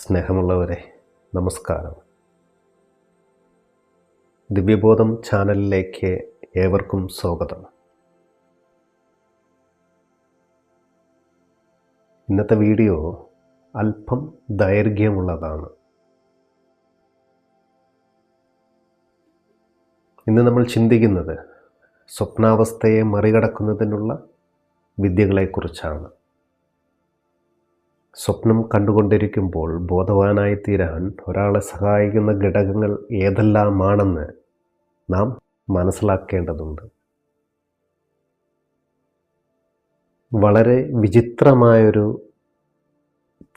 സ്നേഹമുള്ളവരെ, നമസ്കാരം. ദിവ്യബോധം ചാനലിലേക്ക് ഏവർക്കും സ്വാഗതം. ഇന്നത്തെ വീഡിയോ അല്പം ദൈർഘ്യമുള്ളതാണ്. ഇന്ന് നമ്മൾ ചിന്തിക്കുന്നത് സ്വപ്നാവസ്ഥയെ മറികടക്കുന്നതിനുള്ള വിദ്യകളെക്കുറിച്ചാണ്. സ്വപ്നം കണ്ടുകൊണ്ടിരിക്കുമ്പോൾ ബോധവാനായി തീരാൻ ഒരാളെ സഹായിക്കുന്ന ഘടകങ്ങൾ ഏതെല്ലാമാണെന്ന് നാം മനസ്സിലാക്കേണ്ടതുണ്ട്. വളരെ വിചിത്രമായൊരു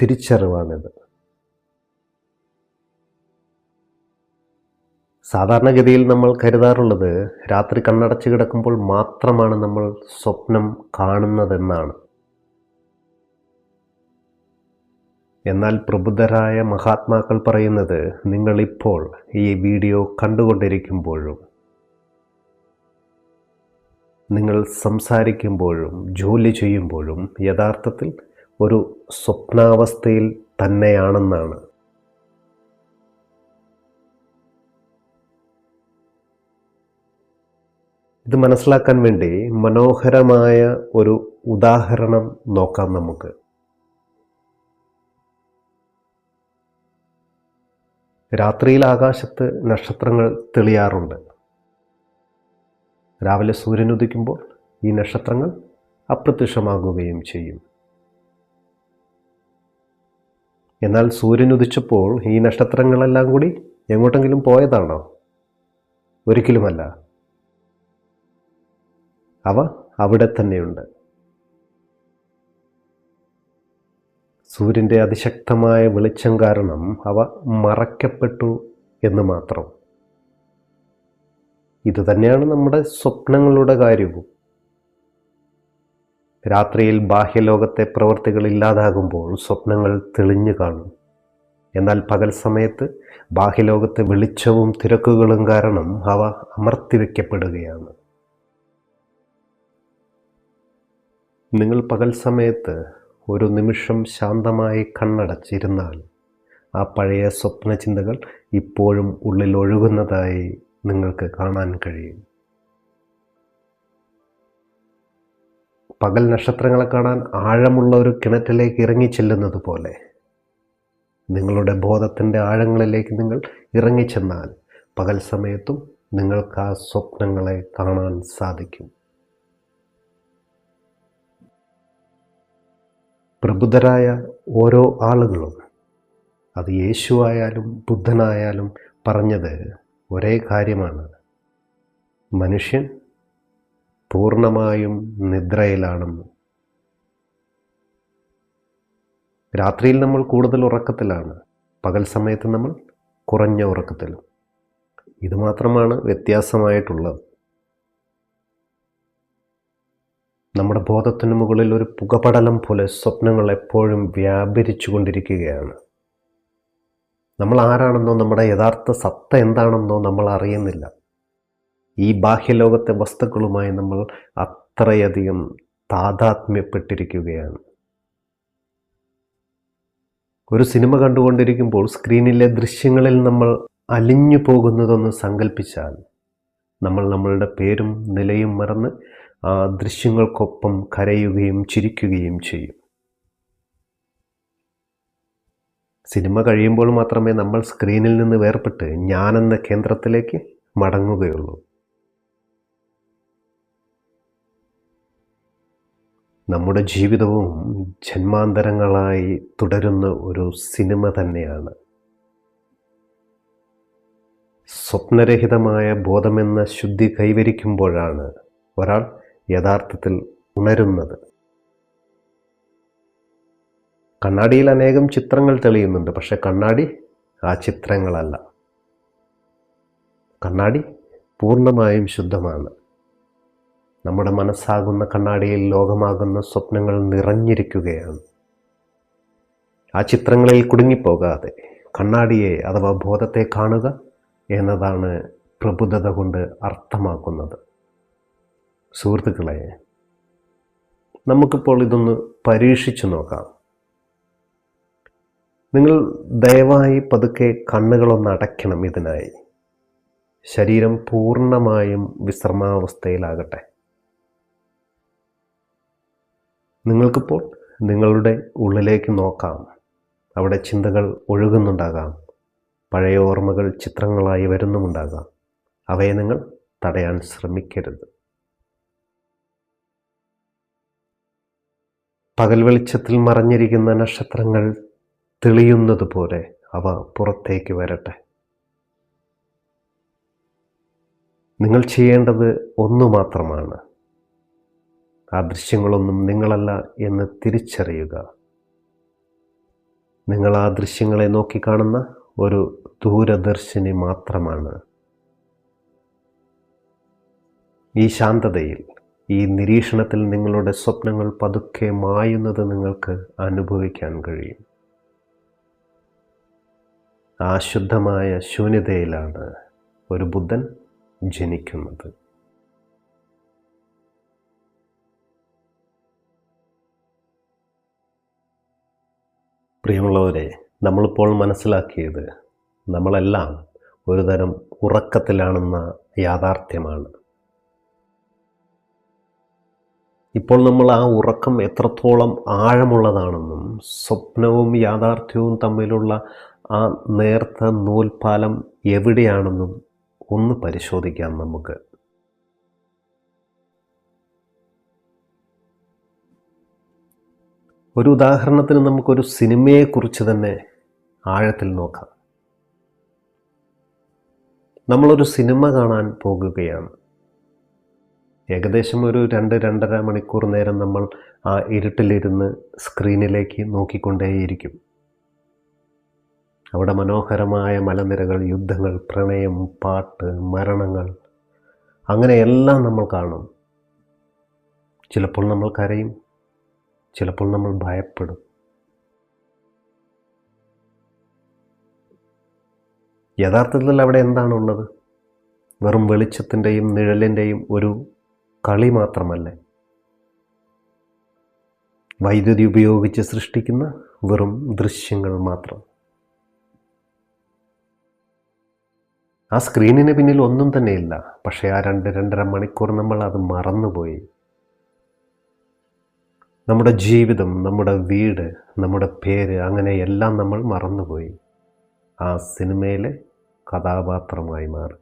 തിരിച്ചറിവാണിത്. സാധാരണഗതിയിൽ നമ്മൾ കരുതാറുള്ളത് രാത്രി കണ്ണടച്ച് കിടക്കുമ്പോൾ മാത്രമാണ് നമ്മൾ സ്വപ്നം കാണുന്നതെന്നാണ്. എന്നാൽ പ്രബുദ്ധരായ മഹാത്മാക്കൾ പറയുന്നത് നിങ്ങളിപ്പോൾ ഈ വീഡിയോ കണ്ടുകൊണ്ടിരിക്കുമ്പോഴും നിങ്ങൾ സംസാരിക്കുമ്പോഴും ജോലി ചെയ്യുമ്പോഴും യഥാർത്ഥത്തിൽ ഒരു സ്വപ്നാവസ്ഥയിൽ തന്നെയാണെന്നാണ്. ഇത് മനസ്സിലാക്കാൻ വേണ്ടി മനോഹരമായ ഒരു ഉദാഹരണം നോക്കാം നമുക്ക്. രാത്രിയിൽ ആകാശത്ത് നക്ഷത്രങ്ങൾ തെളിയാറുണ്ട്. രാവിലെ സൂര്യൻ ഉദിക്കുമ്പോൾ ഈ നക്ഷത്രങ്ങൾ അപ്രത്യക്ഷമാകുകയും ചെയ്യും. എന്നാൽ സൂര്യൻ ഉദിച്ചപ്പോൾ ഈ നക്ഷത്രങ്ങളെല്ലാം കൂടി എങ്ങോട്ടെങ്കിലും പോയതാണോ? ഒരിക്കലുമല്ല. അവ അവിടെ തന്നെയുണ്ട്. സൂര്യൻ്റെ അതിശക്തമായ വെളിച്ചം കാരണം അവ മറയ്ക്കപ്പെട്ടു എന്ന് മാത്രം. ഇതുതന്നെയാണ് നമ്മുടെ സ്വപ്നങ്ങളുടെ കാര്യവും. രാത്രിയിൽ ബാഹ്യലോകത്തെ പ്രവൃത്തികൾ ഇല്ലാതാകുമ്പോൾ സ്വപ്നങ്ങൾ തെളിഞ്ഞു കാണും. എന്നാൽ പകൽ സമയത്ത് ബാഹ്യലോകത്തെ വെളിച്ചവും തിരക്കുകളും കാരണം അവ അമർത്തിവെക്കപ്പെടുകയാണ്. നിങ്ങൾ പകൽ സമയത്ത് ഒരു നിമിഷം ശാന്തമായി കണ്ണടച്ചിരുന്നാൽ ആ പഴയ സ്വപ്ന ചിന്തകൾ ഇപ്പോഴും ഉള്ളിൽ ഒഴുകുന്നതായി നിങ്ങൾക്ക് കാണാൻ കഴിയും. പകൽ നക്ഷത്രങ്ങളെ കാണാൻ ആഴമുള്ള ഒരു കിണറ്റിലേക്ക് ഇറങ്ങിച്ചെല്ലുന്നത് പോലെ നിങ്ങളുടെ ബോധത്തിൻ്റെ ആഴങ്ങളിലേക്ക് നിങ്ങൾ ഇറങ്ങിച്ചെന്നാൽ പകൽ സമയത്തും നിങ്ങൾക്ക് ആ സ്വപ്നങ്ങളെ കാണാൻ സാധിക്കും. പ്രബുദ്ധരായ ഓരോ ആളുകളും, അത് യേശുവായാലും ബുദ്ധനായാലും പറഞ്ഞത് ഒരേ കാര്യമാണ്. മനുഷ്യൻ പൂർണ്ണമായും നിദ്രയിലാണെന്ന്. രാത്രിയിൽ നമ്മൾ കൂടുതൽ ഉറക്കത്തിലാണ്, പകൽ സമയത്ത് നമ്മൾ കുറഞ്ഞ ഉറക്കത്തിലും. ഇതുമാത്രമാണ് വ്യത്യാസമായിട്ടുള്ളത്. നമ്മുടെ ബോധത്തിന് മുകളിൽ ഒരു പുകപടലം പോലെ സ്വപ്നങ്ങൾ എപ്പോഴും വ്യാപരിച്ചു കൊണ്ടിരിക്കുകയാണ്. നമ്മൾ ആരാണെന്നോ നമ്മുടെ യഥാർത്ഥ സത്ത എന്താണെന്നോ നമ്മൾ അറിയുന്നില്ല. ഈ ബാഹ്യലോകത്തെ വസ്തുക്കളുമായി നമ്മൾ അത്രയധികം താതാത്മ്യപ്പെട്ടിരിക്കുകയാണ്. ഒരു സിനിമ കണ്ടുകൊണ്ടിരിക്കുമ്പോൾ സ്ക്രീനിലെ ദൃശ്യങ്ങളിൽ നമ്മൾ അലിഞ്ഞു പോകുന്നതൊന്ന് സങ്കല്പിച്ചാൽ നമ്മൾ നമ്മളുടെ പേരും നിലയും മറന്ന് ആ ദൃശ്യങ്ങൾക്കൊപ്പം കരയുകയും ചിരിക്കുകയും ചെയ്യും. സിനിമ കഴിയുമ്പോൾ മാത്രമേ നമ്മൾ സ്ക്രീനിൽ നിന്ന് വേർപെട്ട് ഞാനെന്ന കേന്ദ്രത്തിലേക്ക് മടങ്ങുകയുള്ളൂ. നമ്മുടെ ജീവിതവും ജന്മാന്തരങ്ങളായി തുടരുന്ന ഒരു സിനിമ തന്നെയാണ്. സ്വപ്നരഹിതമായ ബോധമെന്ന ശുദ്ധി കൈവരിക്കുമ്പോഴാണ് ഒരാൾ യഥാർത്ഥത്തിൽ ഉണരുന്നത്. കണ്ണാടിയിൽ അനേകം ചിത്രങ്ങൾ തെളിയുന്നുണ്ട്, പക്ഷെ കണ്ണാടി ആ ചിത്രങ്ങളല്ല. കണ്ണാടി പൂർണ്ണമായും ശുദ്ധമാണ്. നമ്മുടെ മനസ്സാകുന്ന കണ്ണാടിയിൽ ലോകമാകുന്ന സ്വപ്നങ്ങൾ നിറഞ്ഞിരിക്കുകയാണ്. ആ ചിത്രങ്ങളിൽ കുടുങ്ങിപ്പോകാതെ കണ്ണാടിയെ അഥവാ ബോധത്തെ കാണുക എന്നതാണ് പ്രബുദ്ധത കൊണ്ട് അർത്ഥമാക്കുന്നത്. സുഹൃത്തുക്കളെ, നമുക്കിപ്പോൾ ഇതൊന്ന് പരീക്ഷിച്ചു നോക്കാം. നിങ്ങൾ ദയവായി പതുക്കെ കണ്ണുകളൊന്ന് അടയ്ക്കണം. ഇതിനായി ശരീരം പൂർണ്ണമായും വിശ്രമാവസ്ഥയിലാകട്ടെ. നിങ്ങൾക്കിപ്പോൾ നിങ്ങളുടെ ഉള്ളിലേക്ക് നോക്കാം. അവിടെ ചിന്തകൾ ഒഴുകുന്നുണ്ടാകാം. പഴയ ഓർമ്മകൾ ചിത്രങ്ങളായി വരുന്നുമുണ്ടാകാം. അവയെ നിങ്ങൾ തടയാൻ ശ്രമിക്കരുത്. പകൽ വെളിച്ചത്തിൽ മറഞ്ഞിരിക്കുന്ന നക്ഷത്രങ്ങൾ തെളിയുന്നത് പോലെ അവ പുറത്തേക്ക് വരട്ടെ. നിങ്ങൾ ചെയ്യേണ്ടത് ഒന്നു മാത്രമാണ്. ആ ദൃശ്യങ്ങളൊന്നും നിങ്ങളല്ല എന്ന് തിരിച്ചറിയുക. നിങ്ങൾ ആ ദൃശ്യങ്ങളെ നോക്കിക്കാണുന്ന ഒരു ദൂരദർശിനി മാത്രമാണ്. ഈ ശാന്തതയിൽ, ഈ നിരീക്ഷണത്തിൽ നിങ്ങളുടെ സ്വപ്നങ്ങൾ പതുക്കെ മായുന്നത് നിങ്ങൾക്ക് അനുഭവിക്കാൻ കഴിയും. ആ ശുദ്ധമായ ശൂന്യതയിലാണ് ഒരു ബുദ്ധൻ ജനിക്കുന്നത്. പ്രിയമുള്ളവരെ, നമ്മളിപ്പോൾ മനസ്സിലാക്കിയത് നമ്മളെല്ലാം ഒരുതരം ഉറക്കത്തിലാണെന്ന യാഥാർത്ഥ്യമാണ്. ഇപ്പോൾ നമ്മൾ ആ ഉറക്കം എത്രത്തോളം ആഴമുള്ളതാണെന്നും സ്വപ്നവും യാഥാർത്ഥ്യവും തമ്മിലുള്ള ആ നേർത്ത നൂൽപ്പാലം എവിടെയാണെന്നും ഒന്ന് പരിശോധിക്കാം നമുക്ക്. ഒരു ഉദാഹരണത്തിന് നമുക്കൊരു സിനിമയെക്കുറിച്ച് തന്നെ ആഴത്തിൽ നോക്കാം. നമ്മളൊരു സിനിമ കാണാൻ പോകുകയാണ്. ഏകദേശം ഒരു 2-2.5 മണിക്കൂർ നേരം നമ്മൾ ആ ഇരുട്ടിലിരുന്ന് സ്ക്രീനിലേക്ക് നോക്കിക്കൊണ്ടേയിരിക്കും. അവിടെ മനോഹരമായ മലനിരകൾ, യുദ്ധങ്ങൾ, പ്രണയം, പാട്ട്, മരണങ്ങൾ, അങ്ങനെയെല്ലാം നമ്മൾ കാണും. ചിലപ്പോൾ നമ്മൾ കരയും, ചിലപ്പോൾ നമ്മൾ ഭയപ്പെടും. യഥാർത്ഥത്തിൽ അവിടെ എന്താണുള്ളത്? വെറും വെളിച്ചത്തിൻ്റെയും നിഴലിൻ്റെയും ഒരു കളി മാത്രമല്ലേ? വൈദ്യുതി ഉപയോഗിച്ച് സൃഷ്ടിക്കുന്ന വെറും ദൃശ്യങ്ങൾ മാത്രം. ആ സ്ക്രീനിന് പിന്നിൽ ഒന്നും തന്നെയില്ല. പക്ഷേ ആ 2-2.5 മണിക്കൂർ നമ്മൾ അത് മറന്നുപോയി. നമ്മുടെ ജീവിതം, നമ്മുടെ വീട്, നമ്മുടെ പേര്, അങ്ങനെ എല്ലാം നമ്മൾ മറന്നുപോയി. ആ സിനിമയിലെ കഥാപാത്രമായി മാറി.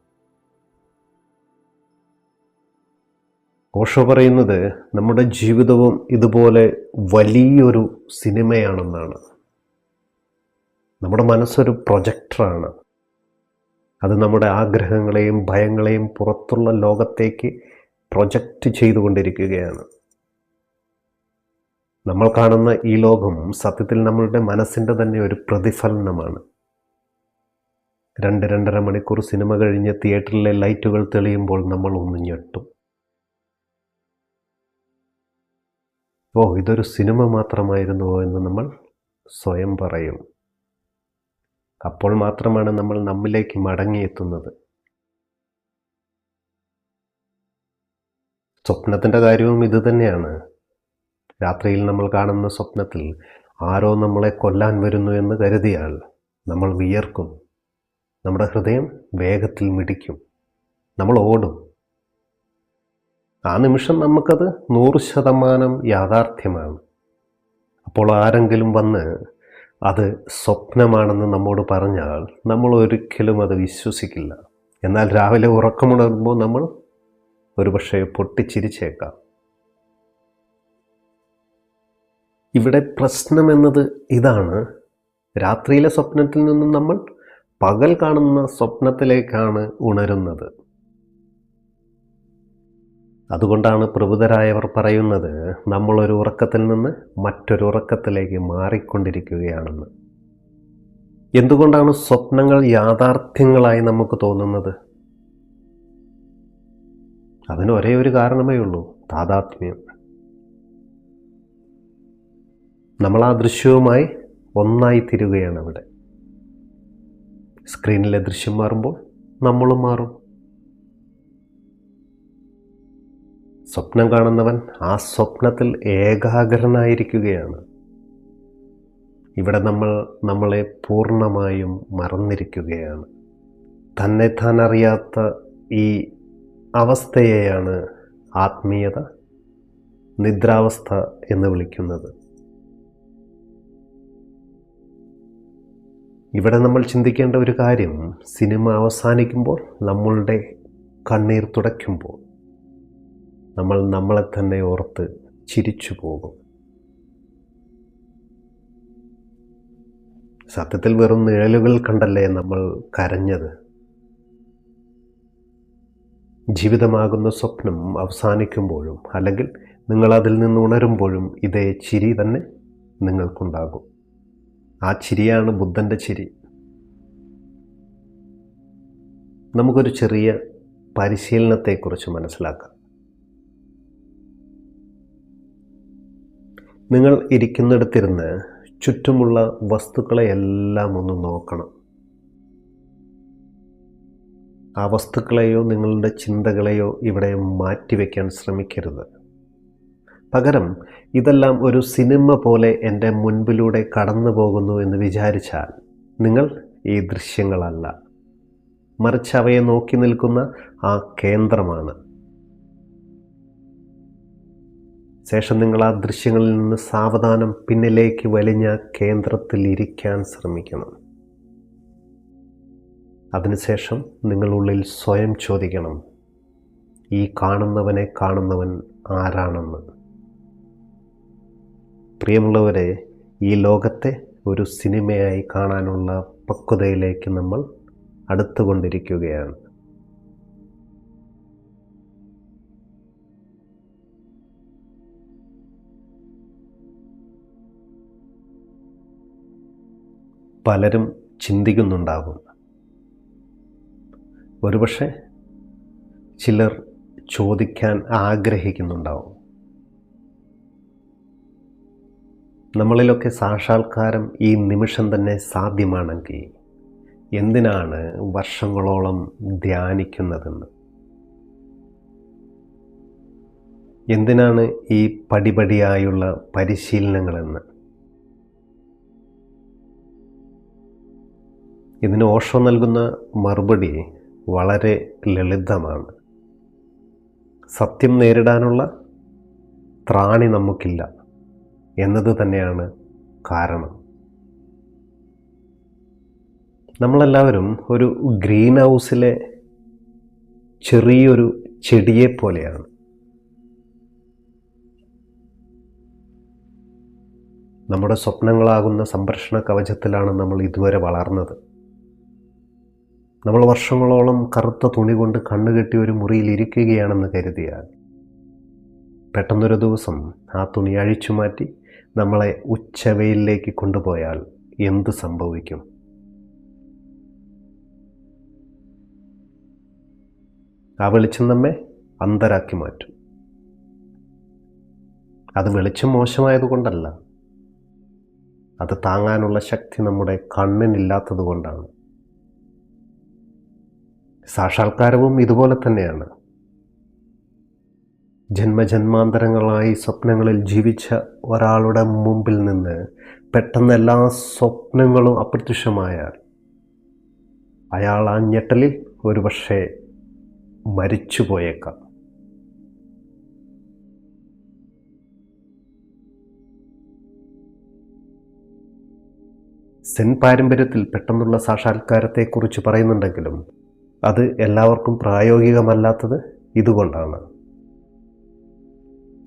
ഓഷോ പറയുന്നത് നമ്മുടെ ജീവിതവും ഇതുപോലെ വലിയൊരു സിനിമയാണെന്നാണ്. നമ്മുടെ മനസ്സൊരു പ്രൊജക്ടറാണ്. അത് നമ്മുടെ ആഗ്രഹങ്ങളെയും ഭയങ്ങളെയും പുറത്തുള്ള ലോകത്തേക്ക് പ്രൊജക്റ്റ് ചെയ്തുകൊണ്ടിരിക്കുകയാണ്. നമ്മൾ കാണുന്ന ഈ ലോകം സത്യത്തിൽ നമ്മളുടെ മനസ്സിൻ്റെ തന്നെ ഒരു പ്രതിഫലനമാണ്. 2-2.5 മണിക്കൂർ സിനിമ കഴിഞ്ഞ് തിയേറ്ററിലെ ലൈറ്റുകൾ തെളിയുമ്പോൾ നമ്മൾ ഒന്ന് ഞെട്ടും. ഓ, ഇതൊരു സിനിമ മാത്രമായിരുന്നുവോ എന്ന് നമ്മൾ സ്വയം പറയും. അപ്പോൾ മാത്രമാണ് നമ്മൾ നമ്മിലേക്ക് മടങ്ങിയെത്തുന്നത്. സ്വപ്നത്തിൻ്റെ കാര്യവും ഇതുതന്നെയാണ്. രാത്രിയിൽ നമ്മൾ കാണുന്ന സ്വപ്നത്തിൽ ആരോ നമ്മളെ കൊല്ലാൻ വരുന്നു എന്ന് കരുതിയാൽ നമ്മൾ വിയർക്കും. നമ്മുടെ ഹൃദയം വേഗത്തിൽ മിടിക്കും. നമ്മൾ ഓടും. ആ നിമിഷം നമുക്കത് 100% യാഥാർത്ഥ്യമാണ്. അപ്പോൾ ആരെങ്കിലും വന്ന് അത് സ്വപ്നമാണെന്ന് നമ്മോട് പറഞ്ഞാൽ നമ്മൾ ഒരിക്കലും അത് വിശ്വസിക്കില്ല. എന്നാൽ രാവിലെ ഉറക്കമുണരുമ്പോൾ നമ്മൾ ഒരുപക്ഷെ പൊട്ടിച്ചിരിച്ചേക്കാം. ഇവിടെ പ്രശ്നമെന്നത് ഇതാണ്. രാത്രിയിലെ സ്വപ്നത്തിൽ നിന്നും നമ്മൾ പകൽ കാണുന്ന സ്വപ്നത്തിലേക്കാണ് ഉണരുന്നത്. അതുകൊണ്ടാണ് പ്രബുദ്ധരായവർ പറയുന്നത് നമ്മളൊരു ഉറക്കത്തിൽ നിന്ന് മറ്റൊരു ഉറക്കത്തിലേക്ക് മാറിക്കൊണ്ടിരിക്കുകയാണെന്ന്. എന്തുകൊണ്ടാണ് സ്വപ്നങ്ങൾ യാഥാർത്ഥ്യങ്ങളായി നമുക്ക് തോന്നുന്നത്? അതിന് ഒരേ ഒരു കാരണമേ ഉള്ളൂ: താദാത്മ്യം. നമ്മൾ ആ ദൃശ്യവുമായി ഒന്നായി തീരുകയാണ് അവിടെ. സ്ക്രീനിലെ ദൃശ്യം മാറുമ്പോൾ നമ്മളും മാറും. സ്വപ്നം കാണുന്നവൻ ആ സ്വപ്നത്തിൽ ഏകാഗ്രനായിരിക്കുകയാണ്. ഇവിടെ നമ്മൾ നമ്മളെ പൂർണ്ണമായും മറന്നിരിക്കുകയാണ്. തന്നെത്താൻ അറിയാത്ത ഈ അവസ്ഥയെയാണ് ആത്മീയത, നിദ്രാവസ്ഥ എന്ന് വിളിക്കുന്നത്. ഇവിടെ നമ്മൾ ചിന്തിക്കേണ്ട ഒരു കാര്യം, സിനിമ അവസാനിക്കുമ്പോൾ നമ്മളുടെ കണ്ണീർ തുടയ്ക്കുമ്പോൾ നമ്മൾ നമ്മളെ തന്നെ ഓർത്ത് ചിരിച്ചു പോകും. സത്യത്തിൽ വെറും നിഴലുകൾ കണ്ടല്ലേ നമ്മൾ കരഞ്ഞത്. ജീവിതമാകുന്ന സ്വപ്നം അവസാനിക്കുമ്പോഴും അല്ലെങ്കിൽ നിങ്ങൾ അതിൽ നിന്ന് ഉണരുമ്പോഴും ഇതേ ചിരി തന്നെ നിങ്ങൾക്കുണ്ടാകും. ആ ചിരിയാണ് ബുദ്ധൻ്റെ ചിരി. നമുക്കൊരു ചെറിയ പരിശീലനത്തെക്കുറിച്ച് മനസ്സിലാക്കാം. നിങ്ങൾ ഇരിക്കുന്നിടത്തിരുന്ന് ചുറ്റുമുള്ള വസ്തുക്കളെ എല്ലാം ഒന്ന് നോക്കണം. ആ വസ്തുക്കളെയോ നിങ്ങളുടെ ചിന്തകളെയോ ഇവിടെ മാറ്റിവെക്കാൻ ശ്രമിക്കരുത്. പകരം ഇതെല്ലാം ഒരു സിനിമ പോലെ എൻ്റെ മുൻപിലൂടെ കടന്നു പോകുന്നു എന്ന് വിചാരിച്ചാൽ നിങ്ങൾ ഈ ദൃശ്യങ്ങളല്ല, മറിച്ച് അവയെ നോക്കി നിൽക്കുന്ന ആ കേന്ദ്രമാണ്. ശേഷം നിങ്ങൾ ആ ദൃശ്യങ്ങളിൽ നിന്ന് സാവധാനം പിന്നിലേക്ക് വലിഞ്ഞ കേന്ദ്രത്തിൽ ഇരിക്കാൻ ശ്രമിക്കണം. അതിനുശേഷം നിങ്ങളുള്ളിൽ സ്വയം ചോദിക്കണം, ഈ കാണുന്നവനെ കാണുന്നവൻ ആരാണെന്ന്. പ്രിയമുള്ളവരെ, ഈ ലോകത്തെ ഒരു സിനിമയായി കാണാനുള്ള പക്വതയിലേക്ക് നമ്മൾ അടുത്തുകൊണ്ടിരിക്കുകയാണ്. പലരും ചിന്തിക്കുന്നുണ്ടാകും, ഒരുപക്ഷെ ചിലർ ചോദിക്കാൻ ആഗ്രഹിക്കുന്നുണ്ടാവും, നമ്മളിലൊക്കെ സാക്ഷാത്കാരം ഈ നിമിഷം തന്നെ സാധ്യമാണെങ്കിൽ എന്തിനാണ് വർഷങ്ങളോളം ധ്യാനിക്കുന്നതെന്ന്? എന്തിനാണ് ഈ പടിപടിയായുള്ള പരിശീലനങ്ങളെന്ന്? ഇതിന് ഓഷോ നൽകുന്ന മറുപടി വളരെ ലളിതമാണ്. സത്യം നേരിടാനുള്ള ത്രാണി നമുക്കില്ല എന്നത് തന്നെയാണ് കാരണം. നമ്മളെല്ലാവരും ഒരു ഗ്രീൻ ഹൗസിലെ ചെറിയൊരു ചെടിയെ പോലെയാണ്. നമ്മുടെ സ്വപ്നങ്ങളാകുന്ന സംരക്ഷണ കവചത്തിലാണ് നമ്മൾ ഇതുവരെ വളർന്നത്. നമ്മൾ വർഷങ്ങളോളം കറുത്ത തുണി കൊണ്ട് കണ്ണുകെട്ടി ഒരു മുറിയിൽ ഇരിക്കുകയാണെന്ന് കരുതിയാൽ പെട്ടെന്നൊരു ദിവസം ആ തുണി അഴിച്ചു മാറ്റി നമ്മളെ ഉച്ചവെയിലേക്ക് കൊണ്ടുപോയാൽ എന്ത് സംഭവിക്കും? ആ വെളിച്ചം നമ്മെ അന്ധരാക്കി മാറ്റും. അത് വെളിച്ചം മോശമായതുകൊണ്ടല്ല, അത് താങ്ങാനുള്ള ശക്തി നമ്മുടെ കണ്ണിനില്ലാത്തത് കൊണ്ടാണ്. സാക്ഷാത്കാരവും ഇതുപോലെ തന്നെയാണ്. ജന്മജന്മാന്തരങ്ങളായി സ്വപ്നങ്ങളിൽ ജീവിച്ച ഒരാളുടെ മുമ്പിൽ നിന്ന് പെട്ടെന്ന് എല്ലാ സ്വപ്നങ്ങളും അപ്രത്യക്ഷമായാൽ അയാൾ ആ ഞെട്ടലിൽ ഒരുപക്ഷെ മരിച്ചു പോയേക്കാം. സെൻ പാരമ്പര്യത്തിൽ പെട്ടെന്നുള്ള സാക്ഷാത്കാരത്തെക്കുറിച്ച് പറയുന്നുണ്ടെങ്കിലും അത് എല്ലാവർക്കും പ്രായോഗികമല്ലാത്തത് ഇതുകൊണ്ടാണ്.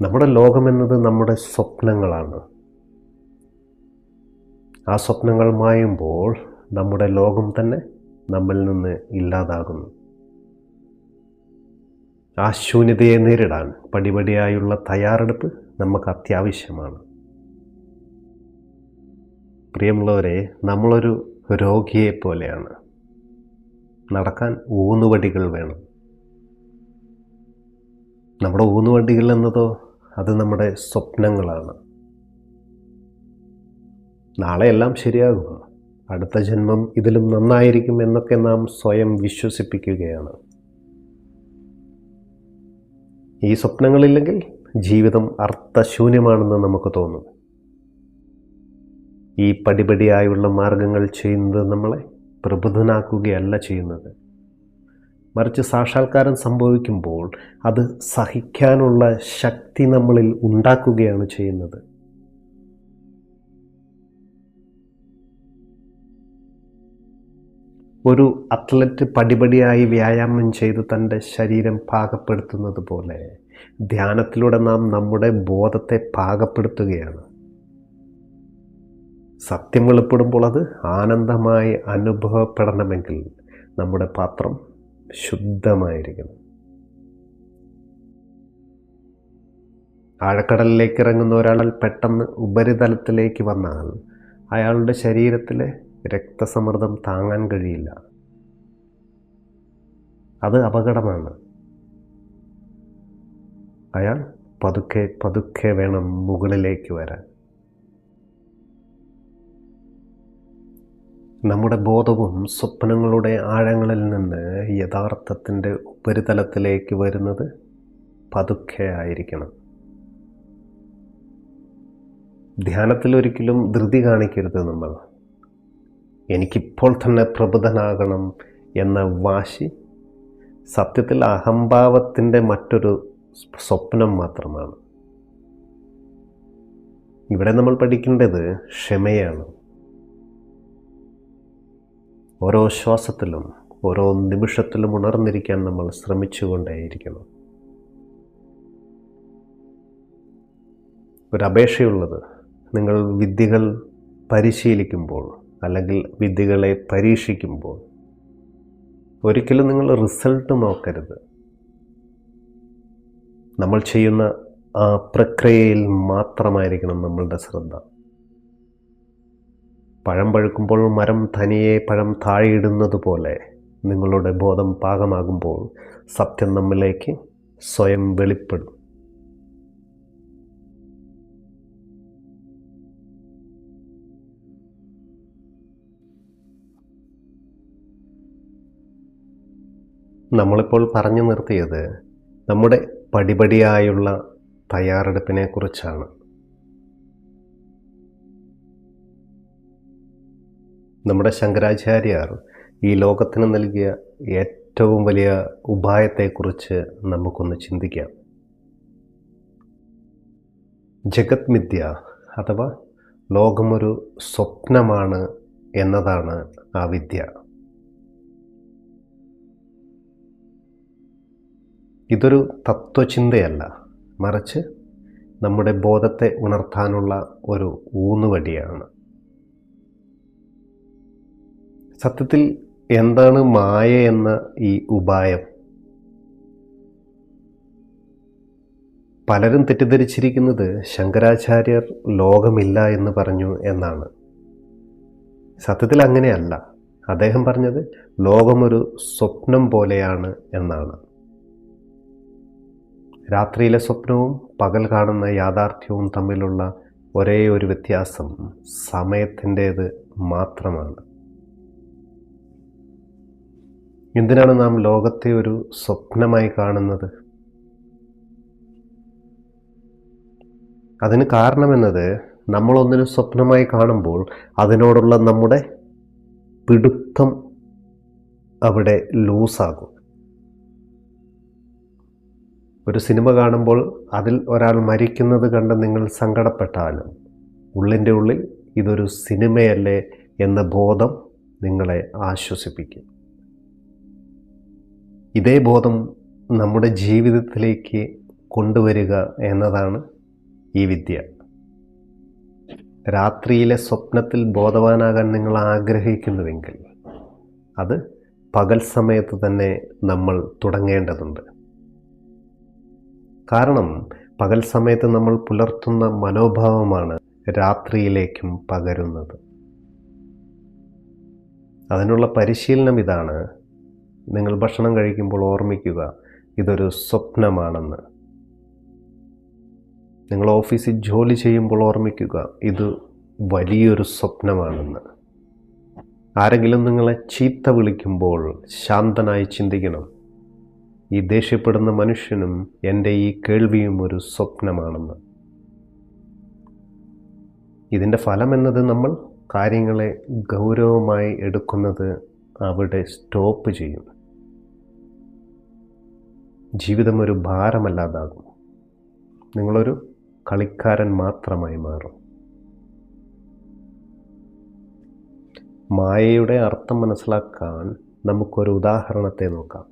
നമ്മുടെ ലോകമെന്നത് നമ്മുടെ സ്വപ്നങ്ങളാണ്. ആ സ്വപ്നങ്ങൾ മായുമ്പോൾ നമ്മുടെ ലോകം തന്നെ നമ്മിൽ നിന്ന് ഇല്ലാതാകുന്നു. ആ ശൂന്യതയെ നേരിടാൻ പടിപടിയായുള്ള തയ്യാറെടുപ്പ് നമുക്ക് അത്യാവശ്യമാണ്. പ്രിയമുള്ളവരെ, നമ്മളൊരു രോഗിയെ പോലെയാണ്. നടക്കാൻ ഊന്നുവടികൾ വേണം. നമ്മുടെ ഊന്നുവടികൾ എന്നതോ അത് നമ്മുടെ സ്വപ്നങ്ങളാണ്. നാളെ എല്ലാം ശരിയാകും, അടുത്ത ജന്മം ഇതിലും നന്നായിരിക്കും എന്നൊക്കെ നാം സ്വയം വിശ്വസിപ്പിക്കുകയാണ്. ഈ സ്വപ്നങ്ങളില്ലെങ്കിൽ ജീവിതം അർത്ഥശൂന്യമാണെന്ന് നമുക്ക് തോന്നും. ഈ പടിപടിയായുള്ള മാർഗങ്ങൾ ചെയ്യുന്നത് നമ്മളെ പ്രബുദ്ധനാക്കുകയല്ല ചെയ്യുന്നത്. മറിച്ച് സാക്ഷാത്കാരം സംഭവിക്കുമ്പോൾ അത് സഹിക്കാനുള്ള ശക്തി നമ്മളിൽ ഉണ്ടാക്കുകയാണ് ചെയ്യുന്നത്. ഒരു അത്ലറ്റ് പടിപടിയായി വ്യായാമം ചെയ്ത് തൻ്റെ ശരീരം പാകപ്പെടുത്തുന്നത് പോലെ ധ്യാനത്തിലൂടെ നാം നമ്മുടെ ബോധത്തെ പാകപ്പെടുത്തുകയാണ്. സത്യം വെളിപ്പെടുമ്പോൾ അത് ആനന്ദമായി അനുഭവപ്പെടണമെങ്കിൽ നമ്മുടെ പാത്രം ശുദ്ധമായിരിക്കണം. ആഴക്കടലിലേക്ക് ഇറങ്ങുന്ന ഒരാൾ പെട്ടെന്ന് ഉപരിതലത്തിലേക്ക് വന്നാൽ അയാളുടെ ശരീരത്തിലെ രക്തസമ്മർദ്ദം താങ്ങാൻ കഴിയില്ല. അത് അപകടമാണ്. അയാൾ പതുക്കെ പതുക്കെ വേണം മുകളിലേക്ക് വരാൻ. നമ്മുടെ ബോധവും സ്വപ്നങ്ങളുടെ ആഴങ്ങളിൽ നിന്ന് യഥാർത്ഥത്തിൻ്റെ ഉപരിതലത്തിലേക്ക് വരുന്നത് പതുക്കെ ആയിരിക്കണം. ധ്യാനത്തിൽ ഒരിക്കലും ധൃതി കാണിക്കരുത്. നമ്മൾ എനിക്കിപ്പോൾ തന്നെ പ്രബുദ്ധനാകണം എന്ന വാശി സത്യത്തിൽ അഹംഭാവത്തിൻ്റെ മറ്റൊരു സ്വപ്നം മാത്രമാണ്. ഇവിടെ നമ്മൾ പഠിക്കേണ്ടത് ക്ഷമയാണ്. ഓരോ ശ്വാസത്തിലും ഓരോ നിമിഷത്തിലും ഉണർന്നിരിക്കാൻ നമ്മൾ ശ്രമിച്ചുകൊണ്ടേയിരിക്കണം. ഒരപേക്ഷയുള്ളത്, നിങ്ങൾ വിദ്യകൾ പരിശീലിക്കുമ്പോൾ അല്ലെങ്കിൽ വിദ്യകളെ പരീക്ഷിക്കുമ്പോൾ ഒരിക്കലും നിങ്ങൾ റിസൾട്ട് നോക്കരുത്. നമ്മൾ ചെയ്യുന്ന ആ പ്രക്രിയയിൽ മാത്രമായിരിക്കണം നമ്മളുടെ ശ്രദ്ധ. പഴം പഴുക്കുമ്പോൾ മരം തനിയെ പഴം താഴെയിടുന്നത് പോലെ നിങ്ങളുടെ ബോധം പാകമാകുമ്പോൾ സത്യം നമ്മിലേക്ക് സ്വയം വെളിപ്പെടും. നമ്മളിപ്പോൾ പറഞ്ഞു നിർത്തിയത് നമ്മുടെ പടിപടിയായുള്ള തയ്യാറെടുപ്പിനെ കുറിച്ചാണ്. നമ്മുടെ ശങ്കരാചാര്യർ ഈ ലോകത്തിന് നൽകിയ ഏറ്റവും വലിയ ഉപായത്തെക്കുറിച്ച് നമുക്കൊന്ന് ചിന്തിക്കാം. ജഗത് മിഥ്യ അഥവാ ലോകമൊരു സ്വപ്നമാണ് എന്നതാണ് ആ വിദ്യ. ഇതൊരു തത്വചിന്തയല്ല, മറിച്ച് നമ്മുടെ ബോധത്തെ ഉണർത്താനുള്ള ഒരു ഊന്നുവടിയാണ്. സത്യത്തിൽ എന്താണ് മായ എന്ന ഈ ഉപായം? പലരും തെറ്റിദ്ധരിച്ചിരിക്കുന്നത് ശങ്കരാചാര്യർ ലോകമില്ല എന്ന് പറഞ്ഞു എന്നാണ്. സത്യത്തിൽ അങ്ങനെയല്ല. അദ്ദേഹം പറഞ്ഞത് ലോകമൊരു സ്വപ്നം പോലെയാണ് എന്നാണ്. രാത്രിയിലെ സ്വപ്നവും പകൽ കാണുന്ന യാഥാർത്ഥ്യവും തമ്മിലുള്ള ഒരേ ഒരു വ്യത്യാസം സമയത്തിൻ്റേത് മാത്രമാണ്. എന്തിനാണ് നാം ലോകത്തെ ഒരു സ്വപ്നമായി കാണുന്നത്? അതിന് കാരണമെന്നത് നമ്മളൊന്നിനും സ്വപ്നമായി കാണുമ്പോൾ അതിനോടുള്ള നമ്മുടെ പിടുത്തം അവിടെ ലൂസാകും. ഒരു സിനിമ കാണുമ്പോൾ അതിൽ ഒരാൾ മരിക്കുന്നത് കണ്ട് നിങ്ങൾ സങ്കടപ്പെട്ടാലും ഉള്ളിൻ്റെ ഉള്ളിൽ ഇതൊരു സിനിമയല്ലേ എന്ന ബോധം നിങ്ങളെ ആശ്വസിപ്പിക്കും. ഇതേ ബോധം നമ്മുടെ ജീവിതത്തിലേക്ക് കൊണ്ടുവരിക എന്നതാണ് ഈ വിദ്യ. രാത്രിയിലെ സ്വപ്നത്തിൽ ബോധവാനാകാൻ നിങ്ങൾ ആഗ്രഹിക്കുന്നുവെങ്കിൽ അത് പകൽ സമയത്ത് തന്നെ നമ്മൾ തുടങ്ങേണ്ടതുണ്ട്. കാരണം പകൽ സമയത്ത് നമ്മൾ പുലർത്തുന്ന മനോഭാവമാണ് രാത്രിയിലേക്കും പകരുന്നത്. അതിനുള്ള പരിശീലനം ഇതാണ്. നിങ്ങൾ ഭക്ഷണം കഴിക്കുമ്പോൾ ഓർമ്മിക്കുക, ഇതൊരു സ്വപ്നമാണെന്ന്. നിങ്ങൾ ഓഫീസിൽ ജോലി ചെയ്യുമ്പോൾ ഓർമ്മിക്കുക, ഇത് വലിയൊരു സ്വപ്നമാണെന്ന്. ആരെങ്കിലും നിങ്ങളെ ചീത്ത വിളിക്കുമ്പോൾ ശാന്തനായി ചിന്തിക്കണം, ഈ ദേഷ്യപ്പെടുന്ന മനുഷ്യനും എൻ്റെ ഈ കേൾവിയും ഒരു സ്വപ്നമാണെന്ന്. ഇതിൻ്റെ ഫലം എന്നത് നമ്മൾ കാര്യങ്ങളെ ഗൗരവമായി എടുക്കുന്നത് അവിടെ സ്റ്റോപ്പ് ചെയ്യും. ജീവിതം ഒരു ഭാരമല്ലാതാകും. നിങ്ങളൊരു കളിക്കാരൻ മാത്രമായി മാറും. മായയുടെ അർത്ഥം മനസ്സിലാക്കാൻ നമുക്കൊരു ഉദാഹരണത്തെ നോക്കാം.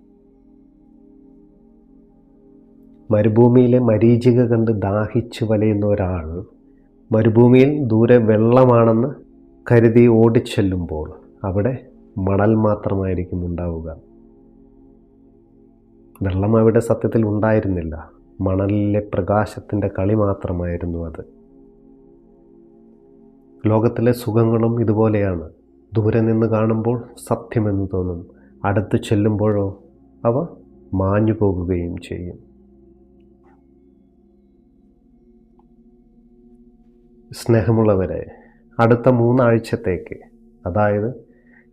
മരുഭൂമിയിലെ മരീചിക കണ്ട് ദാഹിച്ചു വലയുന്ന ഒരാൾ മരുഭൂമിയിൽ ദൂരെ വെള്ളമാണെന്ന് കരുതി ഓടിച്ചെല്ലുമ്പോൾ അവിടെ മണൽ മാത്രമായിരിക്കും ഉണ്ടാവുക. വെള്ളം അവിടെ സത്യത്തിൽ ഉണ്ടായിരുന്നില്ല. മണലിലെ പ്രകാശത്തിൻ്റെ കളി മാത്രമായിരുന്നു അത്. ലോകത്തിലെ സുഖങ്ങളും ഇതുപോലെയാണ്. ദൂരെ നിന്ന് കാണുമ്പോൾ സത്യമെന്ന് തോന്നും, അടുത്ത് ചെല്ലുമ്പോഴോ അവ മാഞ്ഞു പോകുകയും ചെയ്യും. സ്നേഹമുള്ളവരെ, അടുത്ത 3 ആഴ്ചത്തേക്ക്, അതായത്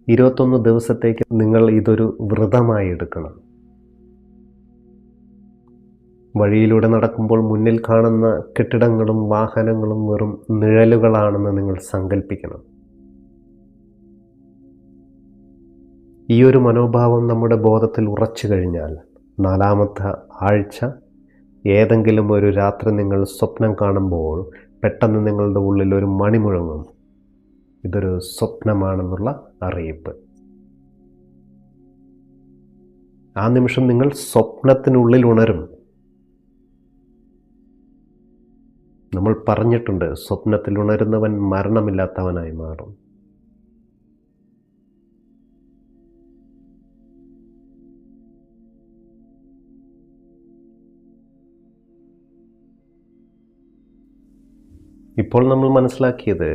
21 ദിവസത്തേക്ക് നിങ്ങൾ ഇതൊരു വ്രതമായി എടുക്കണം. വഴിയിലൂടെ നടക്കുമ്പോൾ മുന്നിൽ കാണുന്ന കെട്ടിടങ്ങളും വാഹനങ്ങളും വെറും നിഴലുകളാണെന്ന് നിങ്ങൾ സങ്കല്പിക്കണം. ഈ ഒരു മനോഭാവം നമ്മുടെ ബോധത്തിൽ ഉറച്ചു കഴിഞ്ഞാൽ 4ാമത്തെ ആഴ്ച ഏതെങ്കിലും ഒരു രാത്രി നിങ്ങൾ സ്വപ്നം കാണുമ്പോൾ പെട്ടെന്ന് നിങ്ങളുടെ ഉള്ളിൽ ഒരു മണി മുഴങ്ങും. ഇതൊരു സ്വപ്നമാണെന്നുള്ള അറിയിപ്പ്. ആ നിമിഷം നിങ്ങൾ സ്വപ്നത്തിനുള്ളിൽ ഉണരും. നമ്മൾ പറഞ്ഞിട്ടുണ്ട്, സ്വപ്നത്തിൽ ഉണരുന്നവൻ മരണമില്ലാത്തവനായി മാറും. ഇപ്പോൾ നമ്മൾ മനസ്സിലാക്കിയത്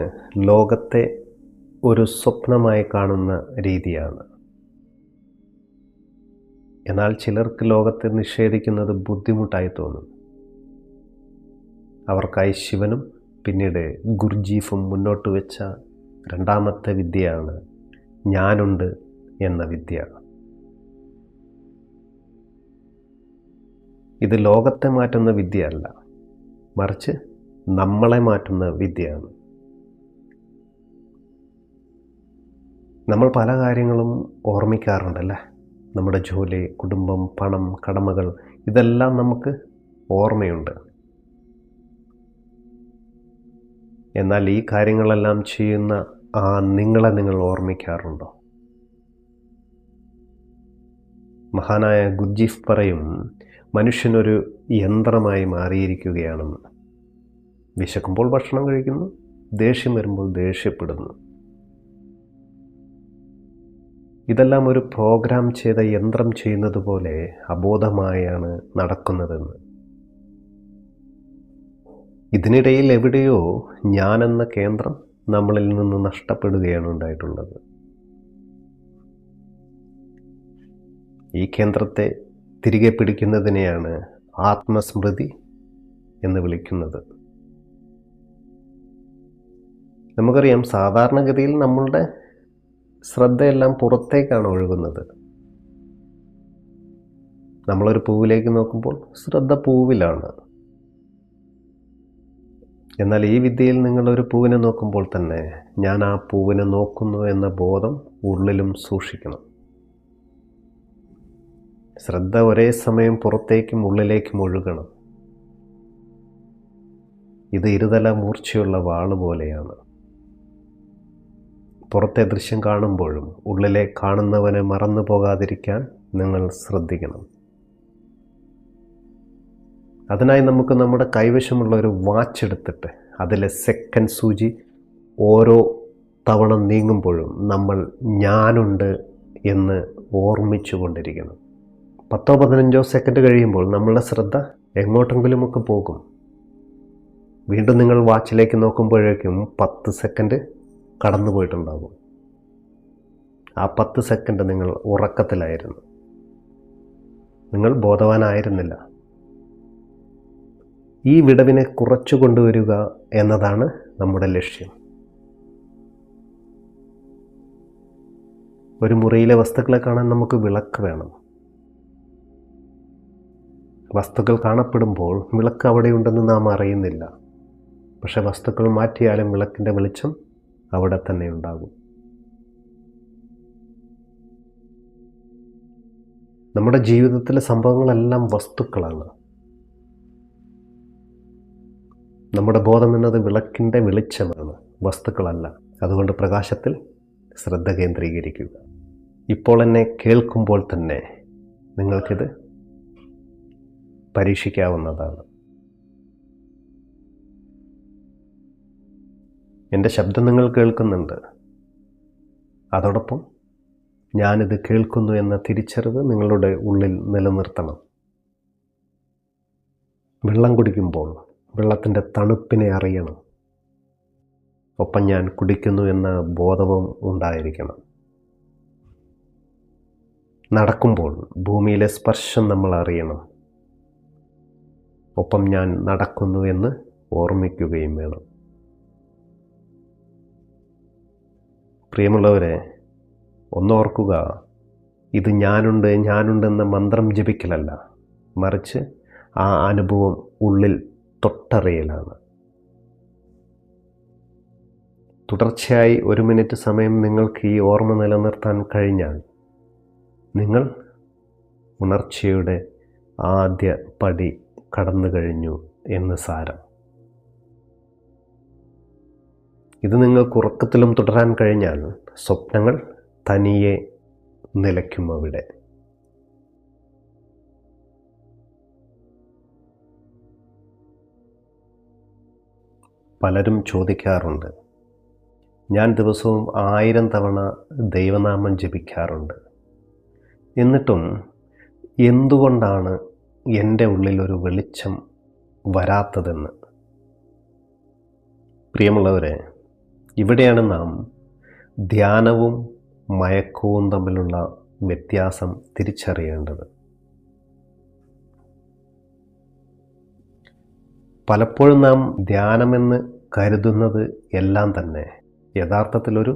ലോകത്തെ ഒരു സ്വപ്നമായി കാണുന്ന രീതിയാണ്. എന്നാൽ ചിലർക്ക് ലോകത്തെ നിഷേധിക്കുന്നത് ബുദ്ധിമുട്ടായി തോന്നും. അവർക്കായി ശിവനും പിന്നീട് ഗുർജീഫും മുന്നോട്ട് വെച്ച 2ാമത്തെ വിദ്യയാണ് ഞാനുണ്ട് എന്ന വിദ്യ. ഇത് ലോകത്തെ മാറ്റുന്ന വിദ്യയല്ല, മറിച്ച് നമ്മളെ മാറ്റുന്ന വിദ്യയാണ്. നമ്മൾ പല കാര്യങ്ങളും ഓർമ്മിക്കാറുണ്ടല്ലേ. നമ്മുടെ ജോലി, കുടുംബം, പണം, കടമകൾ, ഇതെല്ലാം നമുക്ക് ഓർമ്മയുണ്ട്. എന്നാൽ ഈ കാര്യങ്ങളെല്ലാം ചെയ്യുന്ന ആ നിങ്ങളെ നിങ്ങൾ ഓർമ്മിക്കാറുണ്ടോ? മഹാനായ ഗുർജീഫ് പറയും, മനുഷ്യനൊരു യന്ത്രമായി മാറിയിരിക്കുകയാണെന്ന്. വിശക്കുമ്പോൾ ഭക്ഷണം കഴിക്കുന്നു, ദേഷ്യം വരുമ്പോൾ ദേഷ്യപ്പെടുന്നു. ഇതെല്ലാം ഒരു പ്രോഗ്രാം ചെയ്ത യന്ത്രം ചെയ്യുന്നത് പോലെ അബോധമായാണ് നടക്കുന്നതെന്ന്. ഇതിനിടയിൽ എവിടെയോ ഞാനെന്ന കേന്ദ്രം നമ്മളിൽ നിന്ന് നഷ്ടപ്പെടുകയാണ് ഉണ്ടായിട്ടുള്ളത്. ഈ കേന്ദ്രത്തെ തിരികെ പിടിക്കുന്നതിനെയാണ് ആത്മസ്മൃതി എന്ന് വിളിക്കുന്നത്. നമുക്കറിയാം, സാധാരണഗതിയിൽ നമ്മളുടെ ശ്രദ്ധയെല്ലാം പുറത്തേക്കാണ് ഒഴുകുന്നത്. നമ്മളൊരു പൂവിലേക്ക് നോക്കുമ്പോൾ ശ്രദ്ധ പൂവിലാണ്. എന്നാൽ ഈ വിദ്യയിൽ നിങ്ങളൊരു പൂവിനെ നോക്കുമ്പോൾ തന്നെ ഞാൻ ആ പൂവിനെ നോക്കുന്നു എന്ന ബോധം ഉള്ളിലും സൂക്ഷിക്കണം. ശ്രദ്ധ ഒരേ സമയം പുറത്തേക്കും ഉള്ളിലേക്കും ഒഴുകണം. ഇത് ഇരുതല മൂർച്ചയുള്ള വാള് പോലെയാണ്. പുറത്തെ ദൃശ്യം കാണുമ്പോഴും ഉള്ളിലെ കാണുന്നവനെ മറന്നു പോകാതിരിക്കാൻ നിങ്ങൾ ശ്രദ്ധിക്കണം. അതിനായി നമുക്ക് നമ്മുടെ കൈവശമുള്ള ഒരു വാച്ച് എടുത്തിട്ട് അതിലെ സെക്കൻഡ് സൂചി ഓരോ തവണ നീങ്ങുമ്പോഴും നമ്മൾ ഞാനുണ്ട് എന്ന് ഓർമ്മിച്ചു കൊണ്ടിരിക്കണം. 10-15 സെക്കൻഡ് കഴിയുമ്പോൾ നമ്മളുടെ ശ്രദ്ധ എങ്ങോട്ടെങ്കിലുമൊക്കെ പോകും. വീണ്ടും നിങ്ങൾ വാച്ചിലേക്ക് നോക്കുമ്പോഴേക്കും 10 സെക്കൻഡ് കടന്നു പോയിട്ടുണ്ടാകും. ആ 10 സെക്കൻഡ് നിങ്ങൾ ഉറക്കത്തിലായിരുന്നു, നിങ്ങൾ ബോധവാനായിരുന്നില്ല. ഈ വിടവിനെ കുറച്ചു കൊണ്ടുവരിക എന്നതാണ് നമ്മുടെ ലക്ഷ്യം. ഒരു മുറിയിലെ വസ്തുക്കളെ കാണാൻ നമുക്ക് വിളക്ക് വേണം. വസ്തുക്കൾ കാണപ്പെടുമ്പോൾ വിളക്ക് അവിടെയുണ്ടെന്ന് നാം അറിയുന്നില്ല. പക്ഷെ വസ്തുക്കൾ മാറ്റിയാലും വിളക്കിൻ്റെ വെളിച്ചം അവിടെ തന്നെ ഉണ്ടാകും. നമ്മുടെ ജീവിതത്തിലെ സംഭവങ്ങളെല്ലാം വസ്തുക്കളാണ്. നമ്മുടെ ബോധം എന്നത് വിളക്കിൻ്റെ വെളിച്ചമാണ്, വസ്തുക്കളല്ല. അതുകൊണ്ട് പ്രകാശത്തിൽ ശ്രദ്ധ കേന്ദ്രീകരിക്കുക. ഇപ്പോൾ എന്നെ കേൾക്കുമ്പോൾ തന്നെ നിങ്ങൾക്കിത് പരീക്ഷിക്കാവുന്നതാണ്. എൻ്റെ ശബ്ദം നിങ്ങൾ കേൾക്കുന്നുണ്ട്. അതോടൊപ്പം ഞാനിത് കേൾക്കുന്നു എന്ന തിരിച്ചറിവ് നിങ്ങളുടെ ഉള്ളിൽ നിലനിർത്തണം. വെള്ളം കുടിക്കുമ്പോൾ വെള്ളത്തിൻ്റെ തണുപ്പിനെ അറിയണം. ഒപ്പം ഞാൻ കുടിക്കുന്നു എന്ന ബോധവും ഉണ്ടായിരിക്കണം. നടക്കുമ്പോൾ ഭൂമിയിലെ സ്പർശം നമ്മൾ അറിയണം. ഒപ്പം ഞാൻ നടക്കുന്നു എന്ന് ഓർമ്മിക്കുകയും വേണം. പ്രിയമുള്ളവരെ, ഒന്നോർക്കുക, ഇത് ഞാനുണ്ടെന്ന മന്ത്രം ജപിക്കലല്ല, മറിച്ച് ആ അനുഭവം ഉള്ളിൽ തൊട്ടറിയലാണ്. തുടർച്ചയായി 1 മിനിറ്റ് സമയം നിങ്ങൾക്ക് ഈ ഓർമ്മ നിലനിർത്താൻ കഴിഞ്ഞാൽ നിങ്ങൾ ഉണർച്ചയുടെ ആദ്യ പടി കടന്നു കഴിഞ്ഞു എന്ന് സാരം. ഇത് നിങ്ങൾക്ക് ഉറക്കത്തിലും തുടരാൻ കഴിഞ്ഞാൽ സ്വപ്നങ്ങൾ തനിയെ നിലയ്ക്കും അവിടെ. പലരും ചോദിക്കാറുണ്ട്, ഞാൻ ദിവസവും 1000 തവണ ദൈവനാമം ജപിക്കാറുണ്ട്, എന്നിട്ടും എന്തുകൊണ്ടാണ് എൻ്റെ ഉള്ളിലൊരു വെളിച്ചം വരാത്തതെന്ന്. പ്രിയമുള്ളവരെ, ഇവിടെയാണ് നാം ധ്യാനവും മയക്കവും തമ്മിലുള്ള വ്യത്യാസം തിരിച്ചറിയേണ്ടത്. പലപ്പോഴും നാം ധ്യാനമെന്ന് കരുതുന്നത് എല്ലാം തന്നെ യഥാർത്ഥത്തിലൊരു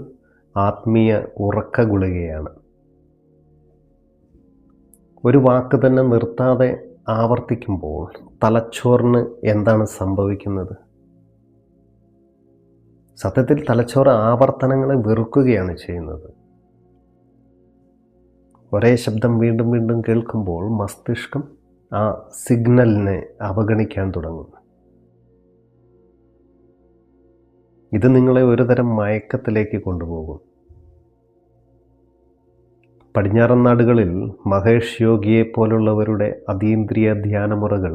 ആത്മീയ ഉറക്ക ഗുളികയാണ്. ഒരു വാക്ക് തന്നെ നിർത്താതെ ആവർത്തിക്കുമ്പോൾ തലച്ചോറിന് എന്താണ് സംഭവിക്കുന്നത്? സത്യത്തിൽ തലച്ചോറ് ആവർത്തനങ്ങളെ വെറുക്കുകയാണ് ചെയ്യുന്നത്. ഒരേ ശബ്ദം വീണ്ടും വീണ്ടും കേൾക്കുമ്പോൾ മസ്തിഷ്കം ആ സിഗ്നലിനെ അവഗണിക്കാൻ തുടങ്ങും. ഇത് നിങ്ങളെ ഒരുതരം മയക്കത്തിലേക്ക് കൊണ്ടുപോകും. പടിഞ്ഞാറൻ നാടുകളിൽ മഹേഷ് യോഗിയെ പോലുള്ളവരുടെ അതീന്ദ്രിയ ധ്യാനമുറകൾ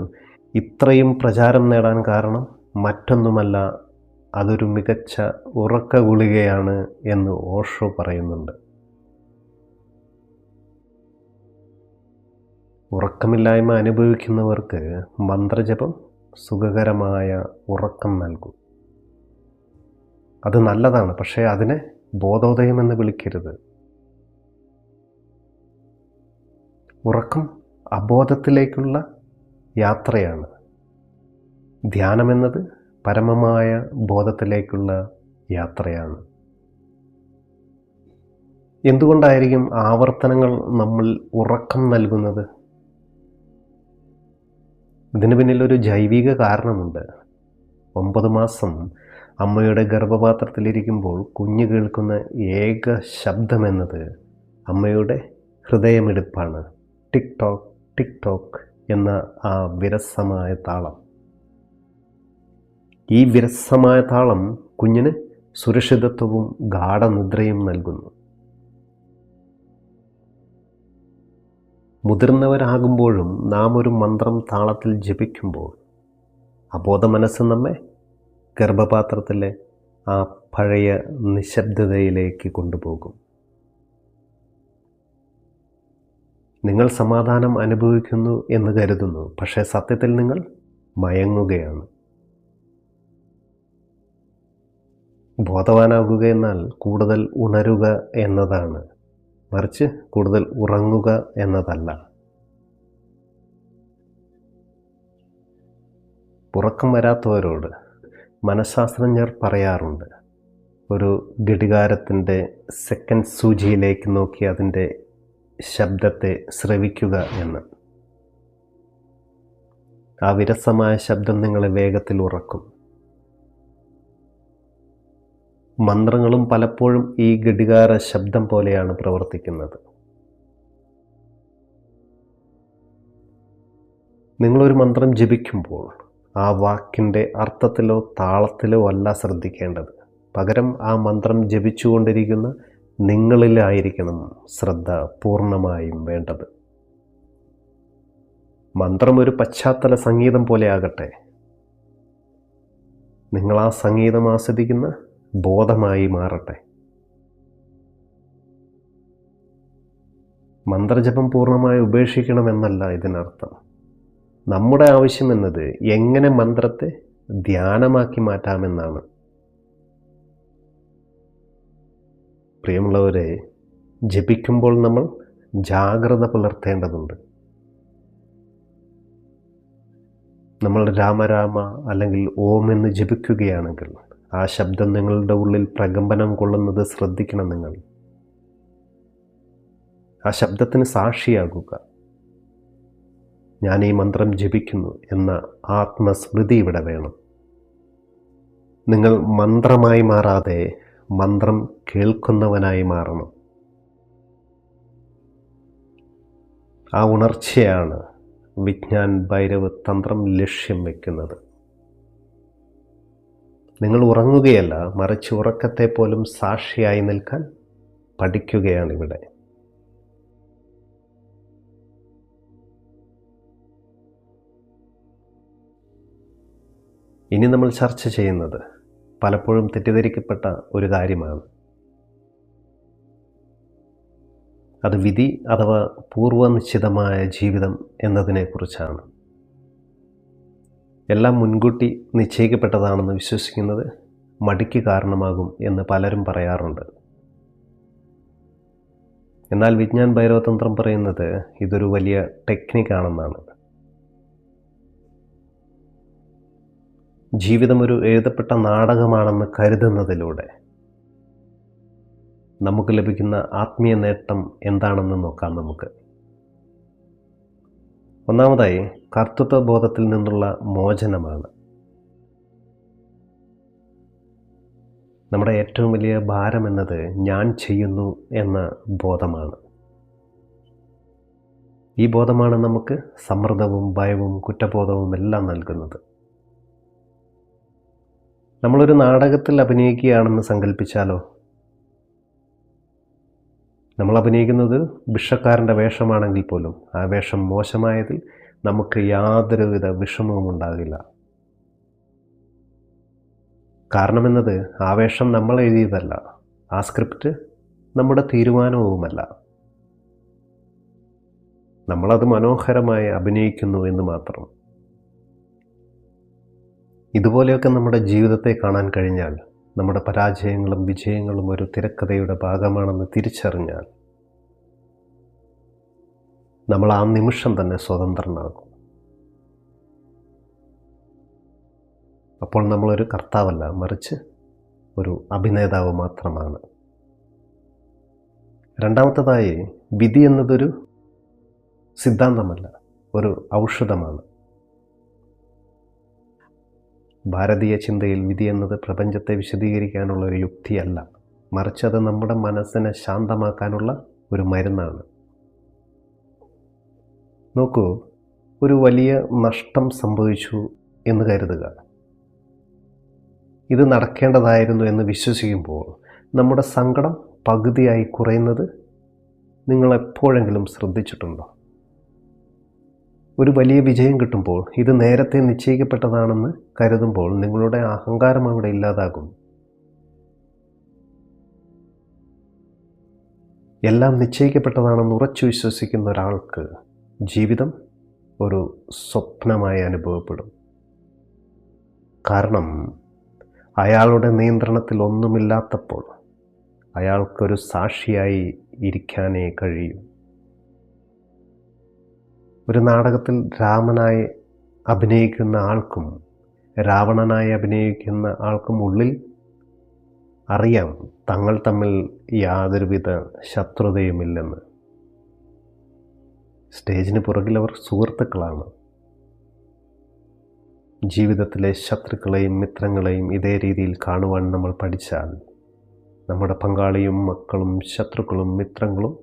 ഇത്രയും പ്രചാരം നേടാൻ കാരണം മറ്റൊന്നുമല്ല, അതൊരു മികച്ച ഉറക്ക ഗുളികയാണ് എന്ന് ഓഷോ പറയുന്നുണ്ട്. ഉറക്കമില്ലായ്മ അനുഭവിക്കുന്നവർക്ക് മന്ത്രജപം സുഖകരമായ ഉറക്കം നൽകും. അത് നല്ലതാണ്, പക്ഷേ അതിനെ ബോധോദയമെന്ന് വിളിക്കരുത്. ഉറക്കം അബോധത്തിലേക്കുള്ള യാത്രയാണ്. ധ്യാനമെന്നത് പരമമായ ബോധത്തിലേക്കുള്ള യാത്രയാണ്. എന്തുകൊണ്ടായിരിക്കും ആവർത്തനങ്ങൾ നമ്മൾ ഉറക്കം നൽകുന്നത്? ഇതിന് പിന്നിലൊരു ജൈവിക കാരണമുണ്ട്. 9 മാസം അമ്മയുടെ ഗർഭപാത്രത്തിലിരിക്കുമ്പോൾ കുഞ്ഞ് കേൾക്കുന്ന ഏക ശബ്ദമെന്നത് അമ്മയുടെ ഹൃദയമിടിപ്പാണ്. ടിക് ടോക്ക് ടിക് ടോക്ക് എന്ന ആ വിരസമായ താളം. ഈ വിരസമായ താളം കുഞ്ഞിന് സുരക്ഷിതത്വവും ഗാഠനിദ്രയും നൽകുന്നു. മുതിർന്നവരാകുമ്പോഴും നാം ഒരു മന്ത്രം താളത്തിൽ ജപിക്കുമ്പോൾ അബോധ മനസ്സ് നമ്മെ ഗർഭപാത്രത്തിലെ ആ പഴയ നിശബ്ദതയിലേക്ക് കൊണ്ടുപോകും. നിങ്ങൾ സമാധാനം അനുഭവിക്കുന്നു എന്ന് കരുതുന്നു, പക്ഷേ സത്യത്തിൽ നിങ്ങൾ മയങ്ങുകയാണ്. ബോധവാനാകുക എന്നാൽ കൂടുതൽ ഉണരുക എന്നതാണ്, മറിച്ച് കൂടുതൽ ഉറങ്ങുക എന്നതല്ല. ഉറക്കം വരാത്തവരോട് മനഃശാസ്ത്രജ്ഞർ പറയാറുണ്ട്, ഒരു ഘടികാരത്തിൻ്റെ സെക്കൻഡ് സൂചിയിലേക്ക് നോക്കി അതിൻ്റെ ശബ്ദത്തെ ശ്രവിക്കുക എന്ന്. ആ വിരസമായ ശബ്ദം നിങ്ങളെ വേഗത്തിൽ ഉറക്കും. മന്ത്രങ്ങളും പലപ്പോഴും ഈ ഘടികാര ശബ്ദം പോലെയാണ് പ്രവർത്തിക്കുന്നത്. നിങ്ങളൊരു മന്ത്രം ജപിക്കുമ്പോൾ ആ വാക്കിൻ്റെ അർത്ഥത്തിലോ താളത്തിലോ അല്ല ശ്രദ്ധിക്കേണ്ടത്. പകരം ആ മന്ത്രം ജപിച്ചുകൊണ്ടിരിക്കുന്ന നിങ്ങളിലായിരിക്കണം ശ്രദ്ധ പൂർണ്ണമായും വേണ്ടത്. മന്ത്രം ഒരു പശ്ചാത്തല സംഗീതം പോലെ ആകട്ടെ, നിങ്ങൾ ആ സംഗീതം ആസ്വദിക്കുന്ന ബോധമായി മാറട്ടെ. മന്ത്രജപം പൂർണ്ണമായി ഉപേക്ഷിക്കണമെന്നല്ല ഇതിനർത്ഥം. നമ്മുടെ ആവശ്യം എന്നത് എങ്ങനെ മന്ത്രത്തെ ധ്യാനമാക്കി മാറ്റാമെന്നാണ്. പ്രിയമുള്ളവരെ, ജപിക്കുമ്പോൾ നമ്മൾ ജാഗ്രത പുലർത്തേണ്ടതുണ്ട്. നമ്മൾ രാമരാമ അല്ലെങ്കിൽ ഓം എന്ന് ജപിക്കുകയാണെങ്കിൽ ആ ശബ്ദം നിങ്ങളുടെ ഉള്ളിൽ പ്രകമ്പനം കൊള്ളുന്നത് ശ്രദ്ധിക്കണം. നിങ്ങൾ ആ ശബ്ദത്തിന് സാക്ഷിയാകുക. ഞാൻ ഈ മന്ത്രം ജപിക്കുന്നു എന്ന ആത്മസ്മൃതി ഇവിടെ വേണം. നിങ്ങൾ മന്ത്രമായി മാറാതെ മന്ത്രം കേൾക്കുന്നവനായി മാറണം. ആ ഉണർച്ചയാണ് വിജ്ഞാൻ ഭൈരവ് തന്ത്രം ലക്ഷ്യം വയ്ക്കുന്നത്. നിങ്ങൾ ഉറങ്ങുകയല്ല, മറിച്ച് ഉറക്കത്തെ പോലും സാക്ഷിയായി നിൽക്കാൻ പഠിക്കുകയാണിവിടെ. ഇനി നമ്മൾ ചർച്ച ചെയ്യുന്നത് പലപ്പോഴും തെറ്റിദ്ധരിക്കപ്പെട്ട ഒരു കാര്യമാണ്. അത് വിധി അഥവാ പൂർവനിശ്ചിതമായ ജീവിതം എന്നതിനെക്കുറിച്ചാണ്. എല്ലാം മുൻകൂട്ടി നിശ്ചയിക്കപ്പെട്ടതാണെന്ന് വിശ്വസിക്കുന്നത് മടിക്ക് കാരണമാകും എന്ന് പലരും പറയാറുണ്ട്. എന്നാൽ വിജ്ഞാൻ ഭൈരവതന്ത്രം പറയുന്നത് ഇതൊരു വലിയ ടെക്നിക്കാണെന്നാണ്. ജീവിതം ഒരു എഴുതപ്പെട്ട നാടകമാണെന്ന് കരുതുന്നതിലൂടെ നമുക്ക് ലഭിക്കുന്ന ആത്മീയ നേട്ടം എന്താണെന്ന് നോക്കാം നമുക്ക്. ഒന്നാമതായി കർത്തൃത്വ ബോധത്തിൽ നിന്നുള്ള മോചനമാണ്. നമ്മുടെ ഏറ്റവും വലിയ ഭാരം എന്നത് ഞാൻ ചെയ്യുന്നു എന്ന ബോധമാണ്. ഈ ബോധമാണ് നമുക്ക് സമ്മർദ്ദവും ഭയവും കുറ്റബോധവും എല്ലാം നൽകുന്നത്. നമ്മളൊരു നാടകത്തിൽ അഭിനയിക്കുകയാണെന്ന് സങ്കല്പിച്ചാലോ. നമ്മൾ അഭിനയിക്കുന്നത് ഭിക്ഷക്കാരൻ്റെ വേഷമാണെങ്കിൽ പോലും ആ വേഷം മോശമായതിൽ നമുക്ക് യാതൊരുവിധ വിഷമവും ഉണ്ടാകില്ല. കാരണമെന്നത് ആ വേഷം നമ്മൾ എഴുതിയതല്ല, ആ സ്ക്രിപ്റ്റ് നമ്മുടെ തീരുമാനവുമല്ല. നമ്മളത് മനോഹരമായി അഭിനയിക്കുന്നു എന്ന് മാത്രം. ഇതുപോലെയൊക്കെ നമ്മുടെ ജീവിതത്തെ കാണാൻ കഴിഞ്ഞാൽ, നമ്മുടെ പരാജയങ്ങളും വിജയങ്ങളും ഒരു തിരക്കഥയുടെ ഭാഗമാണെന്ന് തിരിച്ചറിഞ്ഞാൽ, നമ്മൾ ആ നിമിഷം തന്നെ സ്വതന്ത്രനാകും. അപ്പോൾ നമ്മളൊരു കർത്താവല്ല, മറിച്ച് ഒരു അഭിനേതാവ് മാത്രമാണ്. രണ്ടാമത്തേതായി, വിധി എന്നതൊരു സിദ്ധാന്തമല്ല, ഒരു ഔഷധമാണ്. ഭാരതീയ ചിന്തയിൽ വിധി എന്നത് പ്രപഞ്ചത്തെ വിശദീകരിക്കാനുള്ള ഒരു യുക്തിയല്ല, മറിച്ച് അത് നമ്മുടെ മനസ്സിനെ ശാന്തമാക്കാനുള്ള ഒരു മരുന്നാണ്. നോക്കൂ, ഒരു വലിയ നഷ്ടം സംഭവിച്ചു എന്ന് കരുതുക. ഇത് നടക്കേണ്ടതായിരുന്നു എന്ന് വിശ്വസിക്കുമ്പോൾ നമ്മുടെ സങ്കടം പകുതിയായി കുറയുന്നത് നിങ്ങൾ എപ്പോഴെങ്കിലും ശ്രദ്ധിച്ചിട്ടുണ്ടോ? ഒരു വലിയ വിജയം കിട്ടുമ്പോൾ ഇത് നേരത്തെ നിശ്ചയിക്കപ്പെട്ടതാണെന്ന് കരുതുമ്പോൾ നിങ്ങളുടെ അഹങ്കാരം അവിടെ ഇല്ലാതാകും. എല്ലാം നിശ്ചയിക്കപ്പെട്ടതാണെന്ന് ഉറച്ചു വിശ്വസിക്കുന്ന ഒരാൾക്ക് ജീവിതം ഒരു സ്വപ്നമായി അനുഭവപ്പെടും. കാരണം അയാളുടെ നിയന്ത്രണത്തിൽ ഒന്നുമില്ലാത്തപ്പോൾ അയാൾക്കൊരു സാക്ഷിയായി ഇരിക്കാനേ കഴിയൂ. ഒരു നാടകത്തിൽ രാമനായി അഭിനയിക്കുന്ന ആൾക്കും രാവണനായി അഭിനയിക്കുന്ന ആൾക്കും ഉള്ളിൽ അറിയാം തങ്ങൾ തമ്മിൽ യാതൊരുവിധ ശത്രുതയുമില്ലെന്ന്. സ്റ്റേജിന് പുറകിലവർ സുഹൃത്തുക്കളാണ്. ജീവിതത്തിലെ ശത്രുക്കളെയും മിത്രങ്ങളെയും ഇതേ രീതിയിൽ കാണുവാൻ നമ്മൾ പഠിച്ചാൽ നമ്മുടെ പങ്കാളിയും മക്കളും ശത്രുക്കളും മിത്രങ്ങളും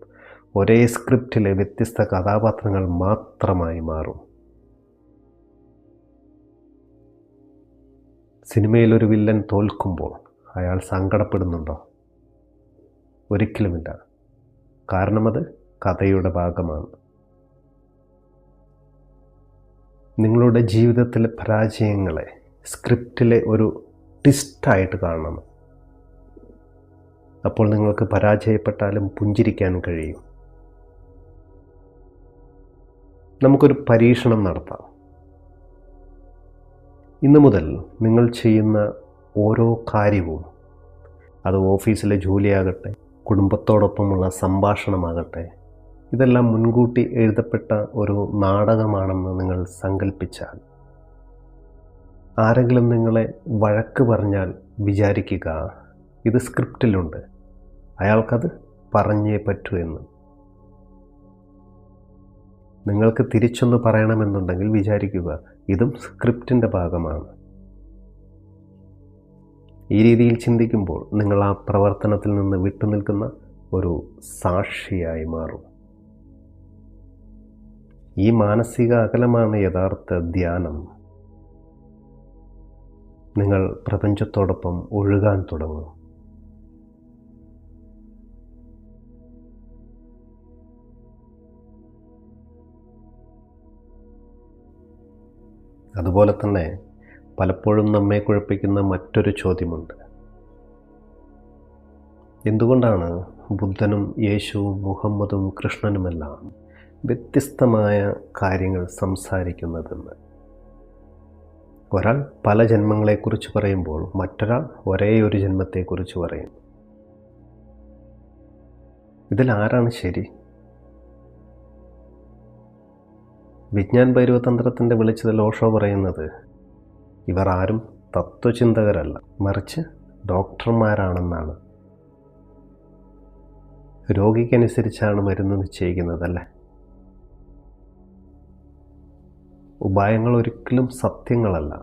ഒരേ സ്ക്രിപ്റ്റിലെ വ്യത്യസ്ത കഥാപാത്രങ്ങൾ മാത്രമായി മാറും. സിനിമയിലൊരു വില്ലൻ തോൽക്കുമ്പോൾ അയാൾ സങ്കടപ്പെടുന്നുണ്ടോ? ഒരിക്കലുമില്ല. കാരണം അത് കഥയുടെ ഭാഗമാണ്. നിങ്ങളുടെ ജീവിതത്തിലെ പരാജയങ്ങളെ സ്ക്രിപ്റ്റിലെ ഒരു ട്വിസ്റ്റായിട്ട് കാണണം. അപ്പോൾ നിങ്ങൾക്ക് പരാജയപ്പെട്ടാലും പുഞ്ചിരിക്കാൻ കഴിയും. നമുക്കൊരു പരീക്ഷണം നടത്താം. ഇന്നു മുതൽ നിങ്ങൾ ചെയ്യുന്ന ഓരോ കാര്യവും, അത് ഓഫീസിലെ ജോലിയാകട്ടെ, കുടുംബത്തോടൊപ്പമുള്ള സംഭാഷണമാകട്ടെ, ഇതെല്ലാം മുൻകൂട്ടി എഴുതപ്പെട്ട ഒരു നാടകമാണെന്ന് നിങ്ങൾ സങ്കല്പിച്ചാൽ, ആരെങ്കിലും നിങ്ങളെ വഴക്ക് പറഞ്ഞാൽ വിചാരിക്കുക ഇത് സ്ക്രിപ്റ്റിലുണ്ട്, അയാൾക്കത് പറഞ്ഞേ പറ്റൂ എന്ന്. നിങ്ങൾക്ക് തിരിച്ചൊന്ന് പറയണമെന്നുണ്ടെങ്കിൽ വിചാരിക്കുക ഇതും സ്ക്രിപ്റ്റിൻ്റെ ഭാഗമാണ്. ഈ രീതിയിൽ ചിന്തിക്കുമ്പോൾ നിങ്ങൾ ആ പ്രവർത്തനത്തിൽ നിന്ന് വിട്ടുനിൽക്കുന്ന ഒരു സാക്ഷിയായി മാറും. ഈ മാനസിക അകലമാണ് യഥാർത്ഥ ധ്യാനം. നിങ്ങൾ പ്രപഞ്ചത്തോടൊപ്പം ഒഴുകാൻ തുടങ്ങും. അതുപോലെ തന്നെ പലപ്പോഴും നമ്മെ കുഴപ്പിക്കുന്ന മറ്റൊരു ചോദ്യമുണ്ട്. എന്തുകൊണ്ടാണ് ബുദ്ധനും യേശുവും മുഹമ്മദും കൃഷ്ണനുമെല്ലാം വ്യത്യസ്തമായ കാര്യങ്ങൾ സംസാരിക്കുന്നതെന്ന്? ഒരാൾ പല ജന്മങ്ങളെക്കുറിച്ച് പറയുമ്പോൾ മറ്റൊരാൾ ഒരേ ഒരു ജന്മത്തെക്കുറിച്ച് പറയും. ഇതിലാരാണ് ശരി? വിജ്ഞാൻ ഭൈരവതന്ത്രത്തിൻ്റെ വെളിച്ചത്തിൽ ഓഷോ പറയുന്നത് ഇവർ ആരും തത്വചിന്തകരല്ല, മറിച്ച് ഡോക്ടർമാരാണെന്നാണ്. രോഗിക്കനുസരിച്ചാണ് മരുന്ന് നിശ്ചയിക്കുന്നതല്ലേ. ഉപായങ്ങൾ ഒരിക്കലും സത്യങ്ങളല്ല.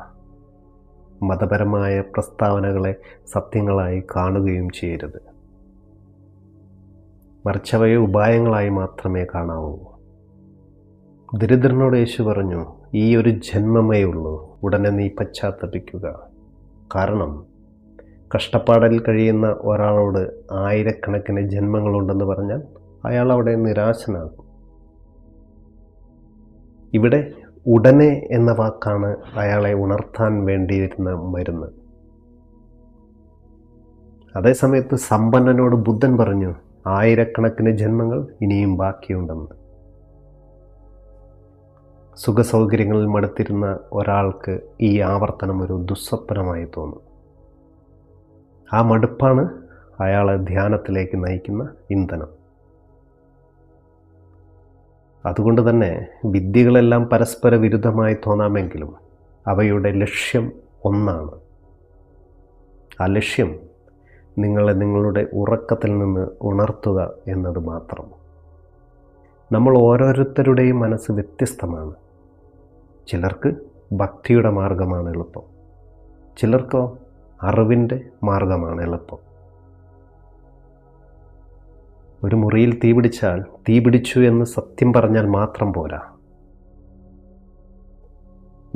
മതപരമായ പ്രസ്താവനകളെ സത്യങ്ങളായി കാണുകയും ചെയ്യരുത്, മറിച്ച് അവയെ ഉപായങ്ങളായി മാത്രമേ കാണാവൂ. ദരിദ്രനോട് യേശു പറഞ്ഞു, ഈ ഒരു ജന്മമേ ഉള്ളൂ, ഉടനെ നീ പശ്ചാത്തപിക്കുക. കാരണം കഷ്ടപ്പാടിൽ കഴിയുന്ന ഒരാളോട് ആയിരക്കണക്കിന് ജന്മങ്ങളുണ്ടെന്ന് പറഞ്ഞാൽ അയാൾ അവിടെ നിരാശനാകും. ഇവിടെ ഉടനെ എന്ന വാക്കാണ് അയാളെ ഉണർത്താൻ വേണ്ടിയിരുന്ന മരുന്ന്. അതേസമയത്ത് സമ്പന്നനോട് ബുദ്ധൻ പറഞ്ഞു, ആയിരക്കണക്കിന് ജന്മങ്ങൾ ഇനിയും ബാക്കിയുണ്ടെന്ന്. സുഖസൗകര്യങ്ങളിൽ മടുത്തിരുന്ന ഒരാൾക്ക് ഈ ആവർത്തനം ഒരു ദുസ്വപ്നമായി തോന്നും. ആ മടുപ്പാണ് അയാളെ ധ്യാനത്തിലേക്ക് നയിക്കുന്ന ഇന്ധനം. അതുകൊണ്ട് തന്നെ വിദ്യകളെല്ലാം പരസ്പര വിരുദ്ധമായി തോന്നാമെങ്കിലും അവയുടെ ലക്ഷ്യം ഒന്നാണ്. ആ ലക്ഷ്യം നിങ്ങളെ നിങ്ങളുടെ ഉറക്കത്തിൽ നിന്ന് ഉണർത്തുക എന്നത് മാത്രം. നമ്മൾ ഓരോരുത്തരുടെയും മനസ്സ് വ്യത്യസ്തമാണ്. ചിലർക്ക് ഭക്തിയുടെ മാർഗമാണ് എളുപ്പം, ചിലർക്കോ അറിവിൻ്റെ മാർഗമാണ് എളുപ്പം. ഒരു മുറിയിൽ തീ പിടിച്ചാൽ തീ പിടിച്ചു എന്ന് സത്യം പറഞ്ഞാൽ മാത്രം പോരാ.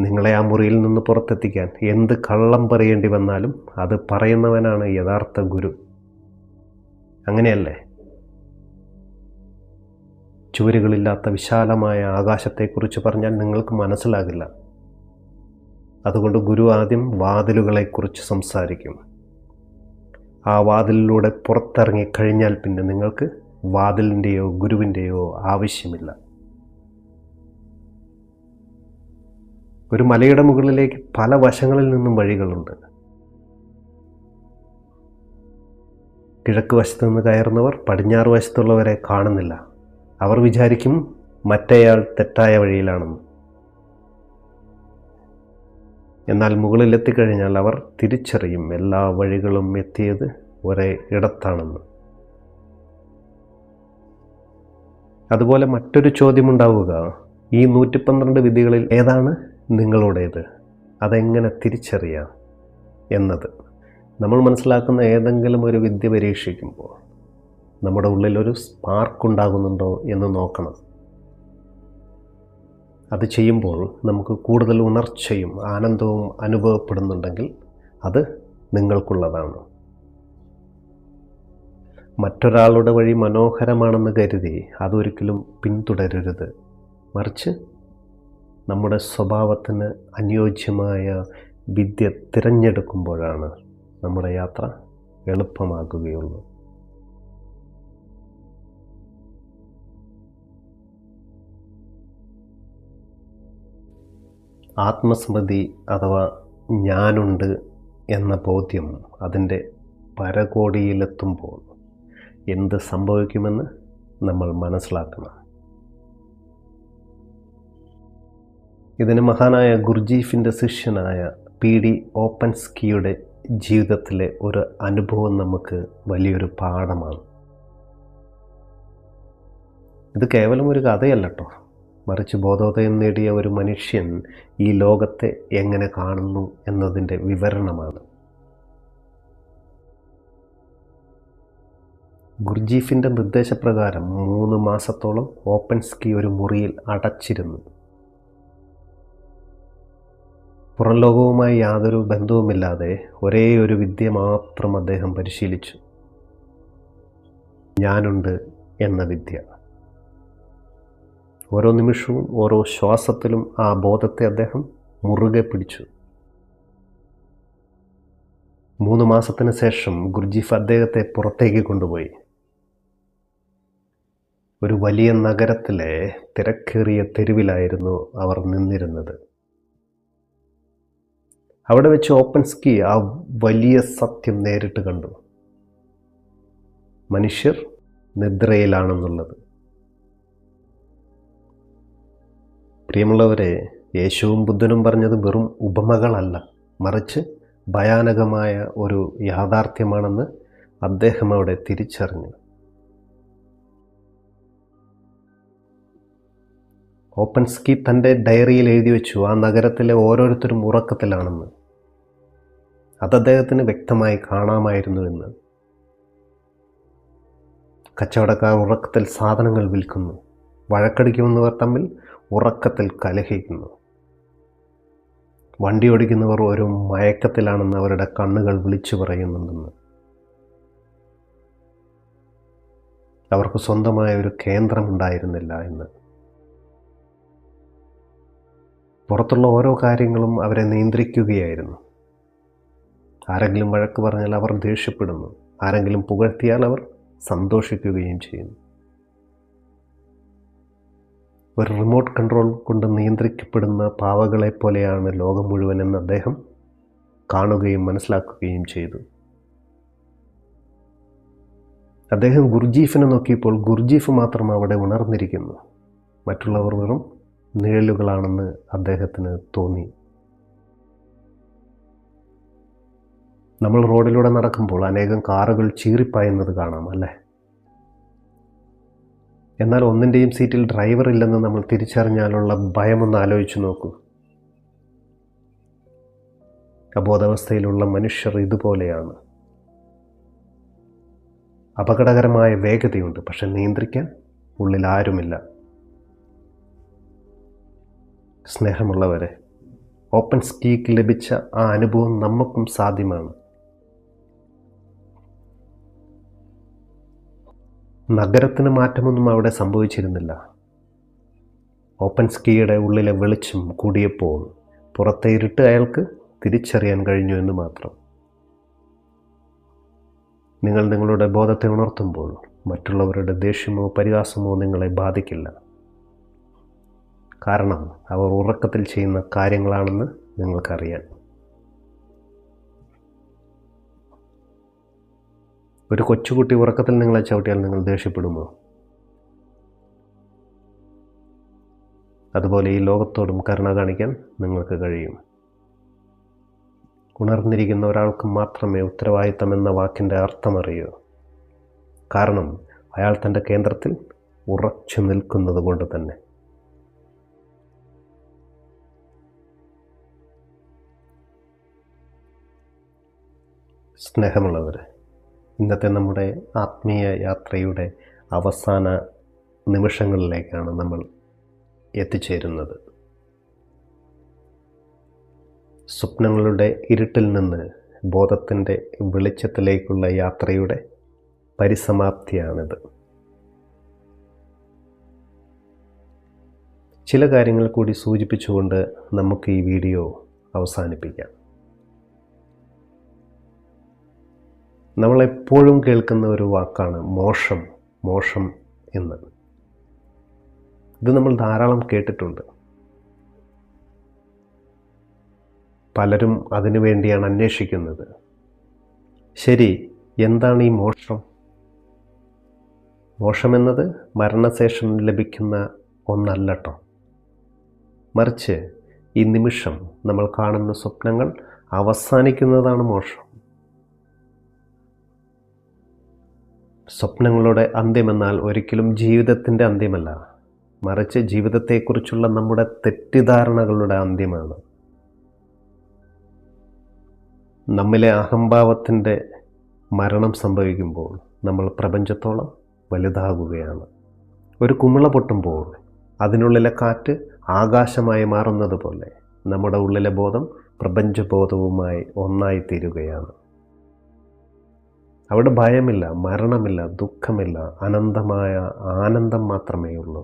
നിങ്ങളെ ആ മുറിയിൽ നിന്ന് പുറത്തെത്തിക്കാൻ എന്ത് കള്ളം പറയേണ്ടി വന്നാലും അത് പറയുന്നവനാണ് യഥാർത്ഥ ഗുരു. അങ്ങനെയല്ലേ? ചുവരുകളില്ലാത്ത വിശാലമായ ആകാശത്തെക്കുറിച്ച് പറഞ്ഞാൽ നിങ്ങൾക്ക് മനസ്സിലാകില്ല. അതുകൊണ്ട് ഗുരു ആദ്യം വാതിലുകളെക്കുറിച്ച് സംസാരിക്കും. ആ വാതിലിലൂടെ പുറത്തിറങ്ങിക്കഴിഞ്ഞാൽ പിന്നെ നിങ്ങൾക്ക് വാതിലിൻ്റെയോ ഗുരുവിൻ്റെയോ ആവശ്യമില്ല. ഒരു മലയുടെ മുകളിലേക്ക് പല വശങ്ങളിൽ നിന്നും വഴികളുണ്ട്. കിഴക്ക് വശത്ത് നിന്ന് കയറുന്നവർ പടിഞ്ഞാറ് വശത്തുള്ളവരെ കാണുന്നില്ല. അവർ വിചാരിക്കും മറ്റേയാൾ തെറ്റായ വഴിയിലാണെന്ന്. എന്നാൽ മുകളിലെത്തിക്കഴിഞ്ഞാൽ അവർ തിരിച്ചറിയും എല്ലാ വഴികളും എത്തിയത് ഒരേ ഇടത്താണെന്ന്. അതുപോലെ മറ്റൊരു ചോദ്യമുണ്ടാവുക, ഈ 112 വിധികളിൽ ഏതാണ് നിങ്ങളുടേത്? അതെങ്ങനെ തിരിച്ചറിയാം എന്നത്. നമ്മൾ മനസ്സിലാക്കുന്ന ഏതെങ്കിലും ഒരു വിദ്യ പരീക്ഷിക്കുമ്പോൾ നമ്മുടെ ഉള്ളിലൊരു സ്പാർക്ക് ഉണ്ടാകുന്നുണ്ടോ എന്ന് നോക്കണം. അത് ചെയ്യുമ്പോൾ നമുക്ക് കൂടുതൽ ഉണർച്ചയും ആനന്ദവും അനുഭവപ്പെടുന്നുണ്ടെങ്കിൽ അത് നിങ്ങൾക്കുള്ളതാണ്. മറ്റൊരാളുടെ വഴി മനോഹരമാണെന്ന് കരുതി അതൊരിക്കലും പിന്തുടരരുത്. മറിച്ച് നമ്മുടെ സ്വഭാവത്തിന് അനുയോജ്യമായ വിദ്യ തിരഞ്ഞെടുക്കുമ്പോഴാണ് നമ്മുടെ യാത്ര എളുപ്പമാകുകയുള്ളൂ. ആത്മസ്മൃതി അഥവാ ഞാനുണ്ട് എന്ന ബോധ്യം അതിൻ്റെ പരകോടിയിലെത്തുമ്പോൾ എന്ത് സംഭവിക്കുമെന്ന് നമ്മൾ മനസ്സിലാക്കണം. ഇതിന് മഹാനായ ഗുർജീഫിൻ്റെ ശിഷ്യനായ PD ഓപ്പൻസ്കിയുടെ ജീവിതത്തിലെ ഒരു അനുഭവം നമുക്ക് വലിയൊരു പാഠമാണ്. ഇത് കേവലം ഒരു കഥയല്ല കേട്ടോ, മറിച്ച് ബോധോദയം നേടിയ ഒരു മനുഷ്യൻ ഈ ലോകത്തെ എങ്ങനെ കാണുന്നു എന്നതിൻ്റെ വിവരണമാണ്. ഗുർജീഫിൻ്റെ നിർദ്ദേശപ്രകാരം 3 മാസത്തോളം ഓപ്പൻസ്കി ഒരു മുറിയിൽ അടച്ചിരുന്നു. പുറം ലോകവുമായി യാതൊരു ബന്ധവുമില്ലാതെ ഒരേ ഒരു വിദ്യ മാത്രം അദ്ദേഹം പരിശീലിച്ചു. ഞാനുണ്ട് എന്ന വിദ്യ. ഓരോ നിമിഷവും ഓരോ ശ്വാസത്തിലും ആ ബോധത്തെ അദ്ദേഹം മുറുകെ പിടിച്ചു. 3 മാസത്തിന് ശേഷം ഗുർജീഫ് അദ്ദേഹത്തെ പുറത്തേക്ക് കൊണ്ടുപോയി. ഒരു വലിയ നഗരത്തിലെ തിരക്കേറിയ തെരുവിലായിരുന്നു അവർ നിന്നിരുന്നത്. അവിടെ വെച്ച് ഓപ്പൻസ്കി ആ വലിയ സത്യം നേരിട്ട് കണ്ടു. മനുഷ്യർ നിദ്രയിലാണെന്നുള്ളത്. പ്രിയമുള്ളവരെ, യേശുവും ബുദ്ധനും പറഞ്ഞത് വെറും ഉപമകളല്ല, മറിച്ച് ഭയാനകമായ ഒരു യാഥാർത്ഥ്യമാണെന്ന് അദ്ദേഹം അവിടെ തിരിച്ചറിഞ്ഞു. ഓപ്പൻസ്കി തൻ്റെ ഡയറിയിൽ എഴുതി വെച്ചു, ആ നഗരത്തിലെ ഓരോരുത്തരും ഉറക്കത്തിലാണെന്ന്. അത് അദ്ദേഹത്തിന് വ്യക്തമായി കാണാമായിരുന്നുവെന്ന്. കച്ചവടക്കാർ ഉറക്കത്തിൽ സാധനങ്ങൾ വിൽക്കുന്നു. വഴക്കടിക്കുന്നവർ തമ്മിൽ ഉറക്കത്തിൽ കലഹിക്കുന്നു. വണ്ടി ഓടിക്കുന്നവർ ഒരു മയക്കത്തിലാണെന്ന് അവരുടെ കണ്ണുകൾ വിളിച്ചു പറയുന്നുണ്ടെന്ന്. അവർക്ക് സ്വന്തമായ ഒരു കേന്ദ്രമുണ്ടായിരുന്നില്ല എന്ന്. പുറത്തുള്ള ഓരോ കാര്യങ്ങളും അവരെ നിയന്ത്രിക്കുകയായിരുന്നു. ആരെങ്കിലും വഴക്ക് പറഞ്ഞാൽ അവർ ദേഷ്യപ്പെടുന്നു. ആരെങ്കിലും പുകഴ്ത്തിയാൽ അവർ സന്തോഷിക്കുകയും ചെയ്യുന്നു. ഒരു റിമോട്ട് കൺട്രോൾ കൊണ്ട് നിയന്ത്രിക്കപ്പെടുന്ന പാവകളെ പോലെയാണ് ലോകം മുഴുവനെന്ന് അദ്ദേഹം കാണുകയും മനസ്സിലാക്കുകയും ചെയ്തു. അദ്ദേഹം ഗുർജീഫിനെ നോക്കിയപ്പോൾ ഗുർജീഫ് മാത്രം അവിടെ ഉണർന്നിരിക്കുന്നു. മറ്റുള്ളവർ വെറും നിഴലുകളാണെന്ന് അദ്ദേഹത്തിന് തോന്നി. നമ്മൾ റോഡിലൂടെ നടക്കുമ്പോൾ അനേകം കാറുകൾ ചീറിപ്പായുന്നത് കാണാം, അല്ലേ? എന്നാൽ ഒന്നിൻ്റെയും സീറ്റിൽ ഡ്രൈവർ ഇല്ലെന്ന് നമ്മൾ തിരിച്ചറിഞ്ഞാലുള്ള ഭയമൊന്ന് ആലോചിച്ചു നോക്കൂ. അബോധാവസ്ഥയിലുള്ള മനുഷ്യർ ഇതുപോലെയാണ്. അപകടകരമായ വേഗതയുണ്ട്, പക്ഷെ നിയന്ത്രിക്കാൻ ഉള്ളിൽ ആരുമില്ല. സ്നേഹമുള്ളവരെ, ഓപ്പൻസ്കിക്ക് ലഭിച്ച ആ അനുഭവം നമുക്കും സാധ്യമാണ്. നഗരത്തിന് മാറ്റമൊന്നും അവിടെ സംഭവിച്ചിരുന്നില്ല. ഓപ്പൻസ്കിയുടെ ഉള്ളിലെ വെളിച്ചം കൂടിയപ്പോൾ പുറത്തെ ഇരുട്ട് അയാൾക്ക് തിരിച്ചറിയാൻ കഴിഞ്ഞു എന്ന് മാത്രം. നിങ്ങൾ നിങ്ങളുടെ ബോധത്തെ ഉണർത്തുമ്പോൾ മറ്റുള്ളവരുടെ ദേഷ്യമോ പരിഹാസമോ നിങ്ങളെ ബാധിക്കില്ല. കാരണം അവർ ഉറക്കത്തിൽ ചെയ്യുന്ന കാര്യങ്ങളാണെന്ന് നിങ്ങൾക്കറിയാം. ഒരു കൊച്ചുകുട്ടി ഉറക്കത്തിൽ നിങ്ങളെ ചവിട്ടിയാൽ നിങ്ങൾ ദേഷ്യപ്പെടുമോ? അതുപോലെ ഈ ലോകത്തോടും കരുണ കാണിക്കാൻ നിങ്ങൾക്ക് കഴിയും. ഉണർന്നിരിക്കുന്ന ഒരാൾക്ക് മാത്രമേ ഉത്തരവാദിത്തം എന്ന വാക്കിൻ്റെ അർത്ഥമറിയൂ. കാരണം അയാൾ തൻ്റെ കേന്ദ്രത്തിൽ ഉറച്ചു നിൽക്കുന്നത് കൊണ്ട് തന്നെ. സ്നേഹമുള്ളവർ, ഇന്നത്തെ നമ്മുടെ ആത്മീയ യാത്രയുടെ അവസാന നിമിഷങ്ങളിലേക്കാണ് നമ്മൾ എത്തിച്ചേരുന്നത്. സ്വപ്നങ്ങളുടെ ഇരുട്ടിൽ നിന്ന് ബോധത്തിൻ്റെ വെളിച്ചത്തിലേക്കുള്ള യാത്രയുടെ പരിസമാപ്തിയാണിത്. ചില കാര്യങ്ങൾ കൂടി സൂചിപ്പിച്ചുകൊണ്ട് നമുക്ക് ഈ വീഡിയോ അവസാനിപ്പിക്കാം. നമ്മളെപ്പോഴും കേൾക്കുന്ന ഒരു വാക്കാണ് മോശം എന്ന്. ഇത് നമ്മൾ ധാരാളം കേട്ടിട്ടുണ്ട്. പലരും അതിനു വേണ്ടിയാണ് അന്വേഷിക്കുന്നത്. ശരി, എന്താണ് ഈ മോശമെന്നത് മരണശേഷം ലഭിക്കുന്ന ഒന്നല്ലട്ടോ. മറിച്ച് ഈ നിമിഷം നമ്മൾ കാണുന്ന സ്വപ്നങ്ങൾ അവസാനിക്കുന്നതാണ് മോശം. സ്വപ്നങ്ങളുടെ അന്ത്യമെന്നാൽ ഒരിക്കലും ജീവിതത്തിൻ്റെ അന്ത്യമല്ല, മറിച്ച് ജീവിതത്തെക്കുറിച്ചുള്ള നമ്മുടെ തെറ്റിദ്ധാരണകളുടെ അന്ത്യമാണ്. നമ്മിലെ അഹംഭാവത്തിൻ്റെ മരണം സംഭവിക്കുമ്പോൾ നമ്മൾ പ്രപഞ്ചത്തോളം വലുതാകുകയാണ്. ഒരു കുമിള പൊട്ടുമ്പോൾ അതിനുള്ളിലെ കാറ്റ് ആകാശമായി മാറുന്നത് പോലെ നമ്മുടെ ഉള്ളിലെ ബോധം പ്രപഞ്ചബോധവുമായി ഒന്നായിത്തീരുകയാണ്. അവിടെ ഭയമില്ല, മരണമില്ല, ദുഃഖമില്ല, അനന്തമായ ആനന്ദം മാത്രമേ ഉള്ളൂ.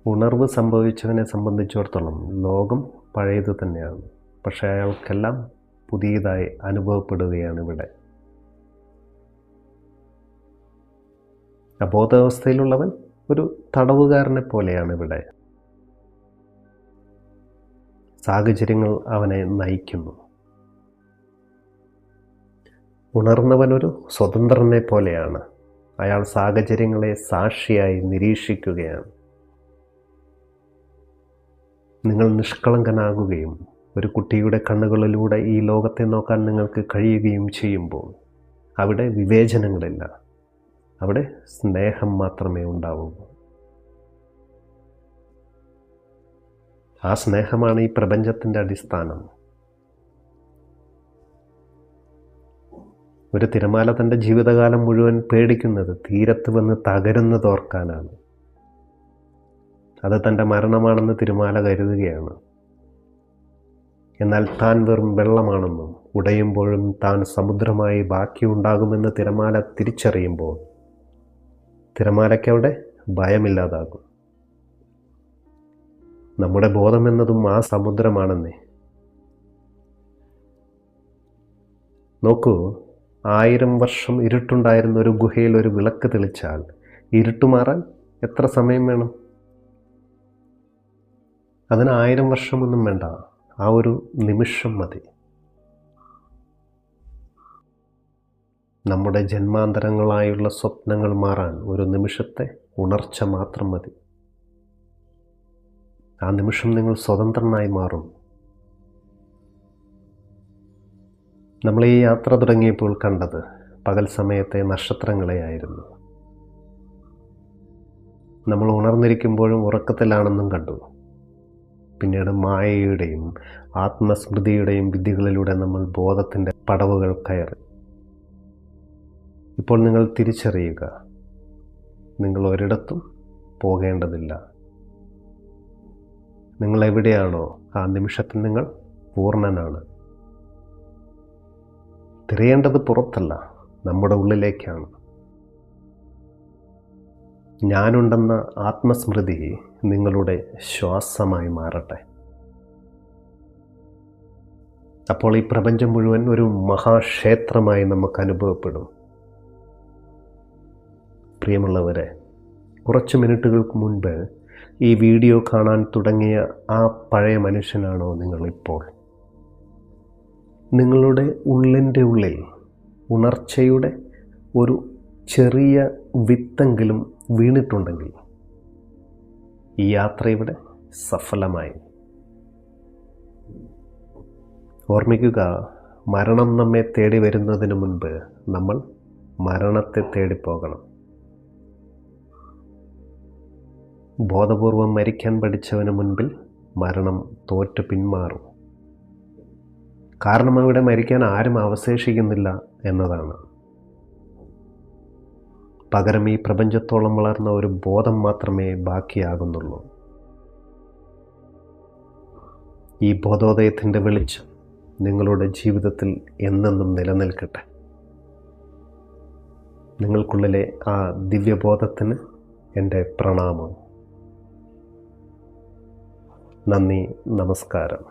ഉണർവ് സംഭവിച്ചവനെ സംബന്ധിച്ചിടത്തോളം ലോകം പഴയത് തന്നെയാണ്. പക്ഷേ അയാൾക്കെല്ലാം പുതിയതായി അനുഭവപ്പെടുകയാണ് ഇവിടെ. അബോധാവസ്ഥയിലുള്ളവൻ ഒരു തടവുകാരനെ പോലെയാണ് ഇവിടെ. സാഹചര്യങ്ങൾ അവനെ നയിക്കുന്നു. ഉണർന്നവനൊരു സ്വതന്ത്രനെ പോലെയാണ്. അയാൾ സാഹചര്യങ്ങളെ സാക്ഷിയായി നിരീക്ഷിക്കുകയാണ്. നിങ്ങൾ നിഷ്കളങ്കനാകുകയും ഒരു കുട്ടിയുടെ കണ്ണുകളിലൂടെ ഈ ലോകത്തെ നോക്കാൻ നിങ്ങൾക്ക് കഴിയുകയും ചെയ്യുമ്പോൾ അവിടെ വിവേചനങ്ങളില്ല, അവിടെ സ്നേഹം മാത്രമേ ഉണ്ടാവൂ. ആ സ്നേഹമാണ് ഈ പ്രപഞ്ചത്തിൻ്റെ അടിസ്ഥാനം. ഒരു തിരമാല തൻ്റെ ജീവിതകാലം മുഴുവൻ പേടിക്കുന്നത് തീരത്ത് വന്ന് തകരുന്നത് ഓർക്കാനാണ്. അത് തൻ്റെ മരണമാണെന്ന് തിരമാല കരുതുകയാണ്. എന്നാൽ താൻ വെറും വെള്ളമാണെന്നും ഉടയുമ്പോഴും താൻ സമുദ്രമായി ബാക്കിയുണ്ടാകുമെന്ന് തിരമാല തിരിച്ചറിയുമ്പോൾ തിരമാലയ്ക്കവിടെ ഭയമില്ലാതാകും. നമ്മുടെ ബോധമെന്നതും ആ സമുദ്രമാണെന്നേ. നോക്കൂ, 1000 വർഷം ഇരുട്ടുണ്ടായിരുന്ന ഒരു ഗുഹയിൽ ഒരു വിളക്ക് തെളിച്ചാൽ ഇരുട്ടുമാറാൻ എത്ര സമയം വേണം? അതിന് 1000 വർഷമൊന്നും വേണ്ട, ആ ഒരു നിമിഷം മതി. നമ്മുടെ ജന്മാന്തരങ്ങളായുള്ള സ്വപ്നങ്ങൾ മാറാൻ ഒരു നിമിഷത്തെ ഉണർച്ച മാത്രം മതി. ആ നിമിഷം നിങ്ങൾ സ്വതന്ത്രനായി മാറും. നമ്മൾ ഈ യാത്ര തുടങ്ങിയപ്പോൾ കണ്ടത് പകൽ സമയത്തെ നക്ഷത്രങ്ങളെയായിരുന്നു. നമ്മൾ ഉണർന്നിരിക്കുമ്പോഴും ഉറക്കത്തിലാണെന്നും കണ്ടു. പിന്നീട് മായയുടെയും ആത്മസ്മൃതിയുടെയും വിദ്യകളിലൂടെ നമ്മൾ ബോധത്തിൻ്റെ പടവുകൾ കയറി. ഇപ്പോൾ നിങ്ങൾ തിരിച്ചറിയുക, നിങ്ങൾ ഒരിടത്തും പോകേണ്ടതില്ല. നിങ്ങൾ എവിടെയാണോ ആ നിമിഷത്തിൽ നിങ്ങൾ പൂർണ്ണനാണ്. തിരയേണ്ടത് പുറത്തല്ല, നമ്മുടെ ഉള്ളിലേക്കാണ്. ഞാനുണ്ടെന്ന ആത്മസ്മൃതി നിങ്ങളുടെ ശ്വാസമായി മാറട്ടെ. അപ്പോൾ ഈ പ്രപഞ്ചം മുഴുവൻ ഒരു മഹാക്ഷേത്രമായി നമുക്ക് അനുഭവപ്പെടും. പ്രിയമുള്ളവരെ, കുറച്ച് മിനിറ്റുകൾക്ക് മുൻപ് ഈ വീഡിയോ കാണാൻ തുടങ്ങിയ ആ പഴയ മനുഷ്യനാണോ നിങ്ങളിപ്പോൾ? നിങ്ങളുടെ ഉള്ളിൻ്റെ ഉള്ളിൽ ഉണർച്ചയുടെ ഒരു ചെറിയ വിത്തെങ്കിലും വീണിട്ടുണ്ടെങ്കിൽ ഈ യാത്ര ഇവിടെ സഫലമായി. ഓർമ്മിക്കുക, മരണം നമ്മെ തേടി വരുന്നതിന് മുൻപ് നമ്മൾ മരണത്തെ തേടിപ്പോകണം. ബോധപൂർവം മരിക്കാൻ പഠിച്ചവന് മുൻപിൽ മരണം തോറ്റു പിന്മാറും. കാരണം അവിടെ മരിക്കാൻ ആരും അവശേഷിക്കുന്നില്ല എന്നതാണ്. പകരം ഈ പ്രപഞ്ചത്തോളം വളർന്ന ഒരു ബോധം മാത്രമേ ബാക്കിയാകുന്നുള്ളൂ. ഈ ബോധോദയത്തിൻ്റെ വെളിച്ചം നിങ്ങളുടെ ജീവിതത്തിൽ എന്നെന്നും നിലനിൽക്കട്ടെ. നിങ്ങൾക്കുള്ളിലെ ആ ദിവ്യബോധത്തിന് എൻ്റെ പ്രണാമം. നന്ദി, നമസ്കാരം.